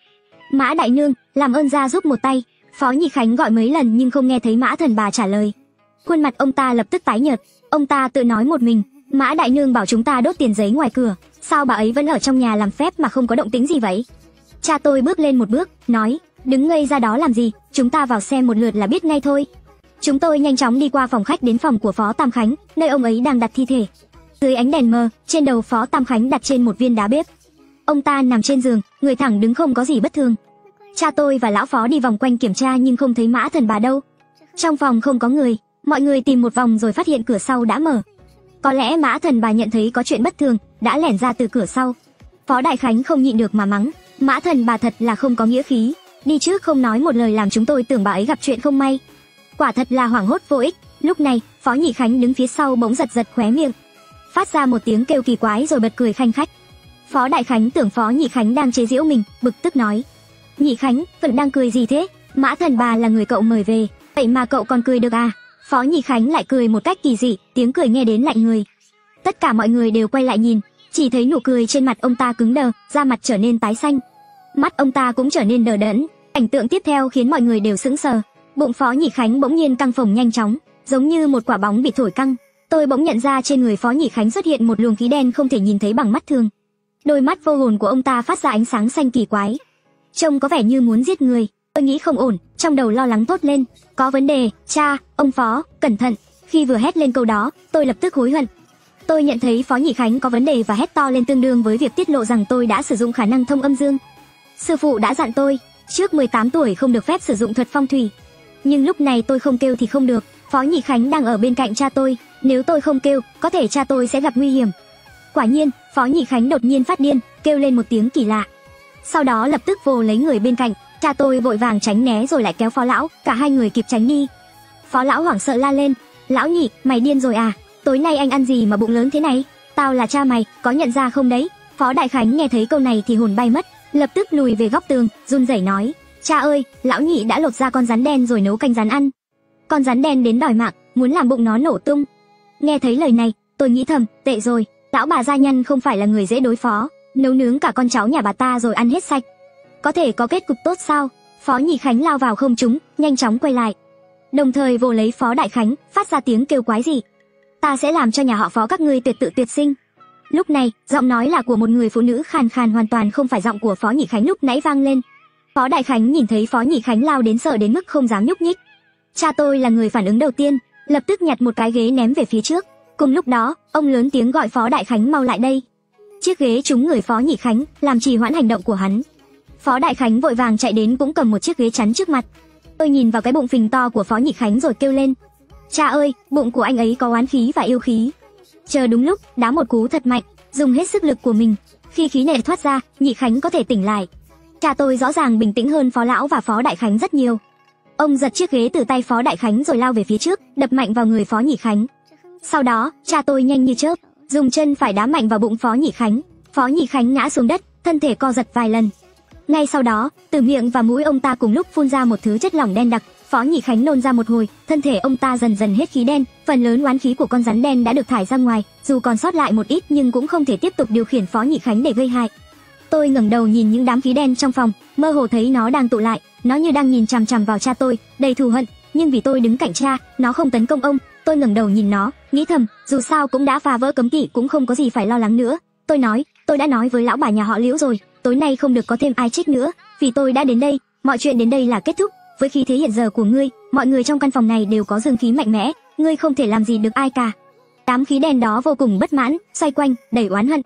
"Mã đại nương, làm ơn ra giúp một tay." Phó Nhị Khánh gọi mấy lần nhưng không nghe thấy Mã Thần Bà trả lời. Khuôn mặt ông ta lập tức tái nhợt, ông ta tự nói một mình: "Mã đại nương bảo chúng ta đốt tiền giấy ngoài cửa, sao bà ấy vẫn ở trong nhà làm phép mà không có động tĩnh gì vậy?" Cha tôi bước lên một bước, nói: "Đứng ngây ra đó làm gì, chúng ta vào xem một lượt là biết ngay thôi." Chúng tôi nhanh chóng đi qua phòng khách đến phòng của Phó Tam Khánh, nơi ông ấy đang đặt thi thể. Dưới ánh đèn mờ, trên đầu Phó Tam Khánh đặt trên một viên đá bếp. Ông ta nằm trên giường, người thẳng đứng không có gì bất thường. Cha tôi và lão Phó đi vòng quanh kiểm tra nhưng không thấy Mã Thần Bà đâu. Trong phòng không có người, mọi người tìm một vòng rồi phát hiện cửa sau đã mở. Có lẽ Mã Thần Bà nhận thấy có chuyện bất thường, đã lẻn ra từ cửa sau. Phó Đại Khánh không nhịn được mà mắng: "Mã Thần Bà thật là không có nghĩa khí, đi trước không nói một lời làm chúng tôi tưởng bà ấy gặp chuyện không may." Quả thật là hoảng hốt vô ích. Lúc này, Phó Nhị Khánh đứng phía sau bỗng giật giật khóe miệng, phát ra một tiếng kêu kỳ quái rồi bật cười khanh khách. Phó Đại Khánh tưởng Phó Nhị Khánh đang chế giễu mình, bực tức nói: "Nhị Khánh, vẫn đang cười gì thế? Mã Thần Bà là người cậu mời về, vậy mà cậu còn cười được à? Phó Nhị Khánh lại cười một cách kỳ dị, tiếng cười nghe đến lạnh người. Tất cả mọi người đều quay lại nhìn, chỉ thấy nụ cười trên mặt ông ta cứng đờ, da mặt trở nên tái xanh. Mắt ông ta cũng trở nên đờ đẫn. Cảnh tượng tiếp theo khiến mọi người đều sững sờ. Bụng Phó Nhị Khánh bỗng nhiên căng phồng nhanh chóng, giống như một quả bóng bị thổi căng. Tôi bỗng nhận ra trên người Phó Nhị Khánh xuất hiện một luồng khí đen không thể nhìn thấy bằng mắt thường. Đôi mắt vô hồn của ông ta phát ra ánh sáng xanh kỳ quái, trông có vẻ như muốn giết người. Tôi nghĩ không ổn, trong đầu lo lắng thốt lên, có vấn đề, cha, ông Phó, cẩn thận. Khi vừa hét lên câu đó, tôi lập tức hối hận. Tôi nhận thấy Phó Nhị Khánh có vấn đề và hét to lên tương đương với việc tiết lộ rằng tôi đã sử dụng khả năng thông âm dương. Sư phụ đã dặn tôi, trước 18 tuổi không được phép sử dụng thuật phong thủy. Nhưng lúc này tôi không kêu thì không được, Phó Nhị Khánh đang ở bên cạnh cha tôi, nếu tôi không kêu, có thể cha tôi sẽ gặp nguy hiểm. Quả nhiên, Phó Nhị Khánh đột nhiên phát điên, kêu lên một tiếng kỳ lạ. Sau đó lập tức vồ lấy người bên cạnh, cha tôi vội vàng tránh né rồi lại kéo Phó lão, cả hai người kịp tránh đi. Phó lão hoảng sợ la lên, lão Nhị, mày điên rồi à? Tối nay anh ăn gì mà bụng lớn thế này? Tao là cha mày, có nhận ra không đấy? Phó Đại Khánh nghe thấy câu này thì hồn bay mất, lập tức lùi về góc tường, run rẩy nói, cha ơi, lão Nhị đã lột ra con rắn đen rồi nấu canh rắn ăn. Con rắn đen đến đòi mạng, muốn làm bụng nó nổ tung. Nghe thấy lời này, tôi nghĩ thầm, tệ rồi, lão bà gia nhân không phải là người dễ đối phó, nấu nướng cả con cháu nhà bà ta rồi ăn hết sạch. Có thể có kết cục tốt sao? Phó Nhị Khánh lao vào không trúng, nhanh chóng quay lại, đồng thời vồ lấy Phó Đại Khánh, phát ra tiếng kêu quái dị. Ta sẽ làm cho nhà họ Phó các ngươi tuyệt tự tuyệt sinh. Lúc này, giọng nói là của một người phụ nữ khàn khàn, hoàn toàn không phải giọng của Phó Nhị Khánh lúc nãy vang lên. Phó Đại Khánh nhìn thấy Phó Nhị Khánh lao đến sợ đến mức không dám nhúc nhích. Cha tôi là người phản ứng đầu tiên, lập tức nhặt một cái ghế ném về phía trước. Cùng lúc đó, ông lớn tiếng gọi Phó Đại Khánh mau lại đây. Chiếc ghế trúng người Phó Nhị Khánh, làm trì hoãn hành động của hắn. Phó Đại Khánh vội vàng chạy đến cũng cầm một chiếc ghế chắn trước mặt. Tôi nhìn vào cái bụng phình to của Phó Nhị Khánh rồi kêu lên, cha ơi, bụng của anh ấy có oán khí và yêu khí. Chờ đúng lúc, đá một cú thật mạnh, dùng hết sức lực của mình. Khi khí này thoát ra, Nhị Khánh có thể tỉnh lại. Cha tôi rõ ràng bình tĩnh hơn Phó lão và Phó Đại Khánh rất nhiều. Ông giật chiếc ghế từ tay Phó Đại Khánh rồi lao về phía trước, đập mạnh vào người Phó Nhị Khánh. Sau đó, cha tôi nhanh như chớp, dùng chân phải đá mạnh vào bụng Phó Nhị Khánh. Phó Nhị Khánh ngã xuống đất, thân thể co giật vài lần. Ngay sau đó, từ miệng và mũi ông ta cùng lúc phun ra một thứ chất lỏng đen đặc. Phó Nhị Khánh nôn ra một hồi, thân thể ông ta dần dần hết khí đen, phần lớn oán khí của con rắn đen đã được thải ra ngoài, dù còn sót lại một ít nhưng cũng không thể tiếp tục điều khiển Phó Nhị Khánh để gây hại. Tôi ngẩng đầu nhìn những đám khí đen trong phòng, mơ hồ thấy nó đang tụ lại, nó như đang nhìn chằm chằm vào cha tôi, đầy thù hận, nhưng vì tôi đứng cạnh cha, nó không tấn công ông. Tôi ngẩng đầu nhìn nó, nghĩ thầm, dù sao cũng đã phá vỡ cấm kỵ, cũng không có gì phải lo lắng nữa. Tôi nói, tôi đã nói với lão bà nhà họ Liễu rồi, tối nay không được có thêm ai trích nữa, vì tôi đã đến đây, mọi chuyện đến đây là kết thúc. Với khí thế hiện giờ của ngươi, mọi người trong căn phòng này đều có dương khí mạnh mẽ, ngươi không thể làm gì được ai cả. Đám khí đen đó vô cùng bất mãn, xoay quanh, đầy oán hận.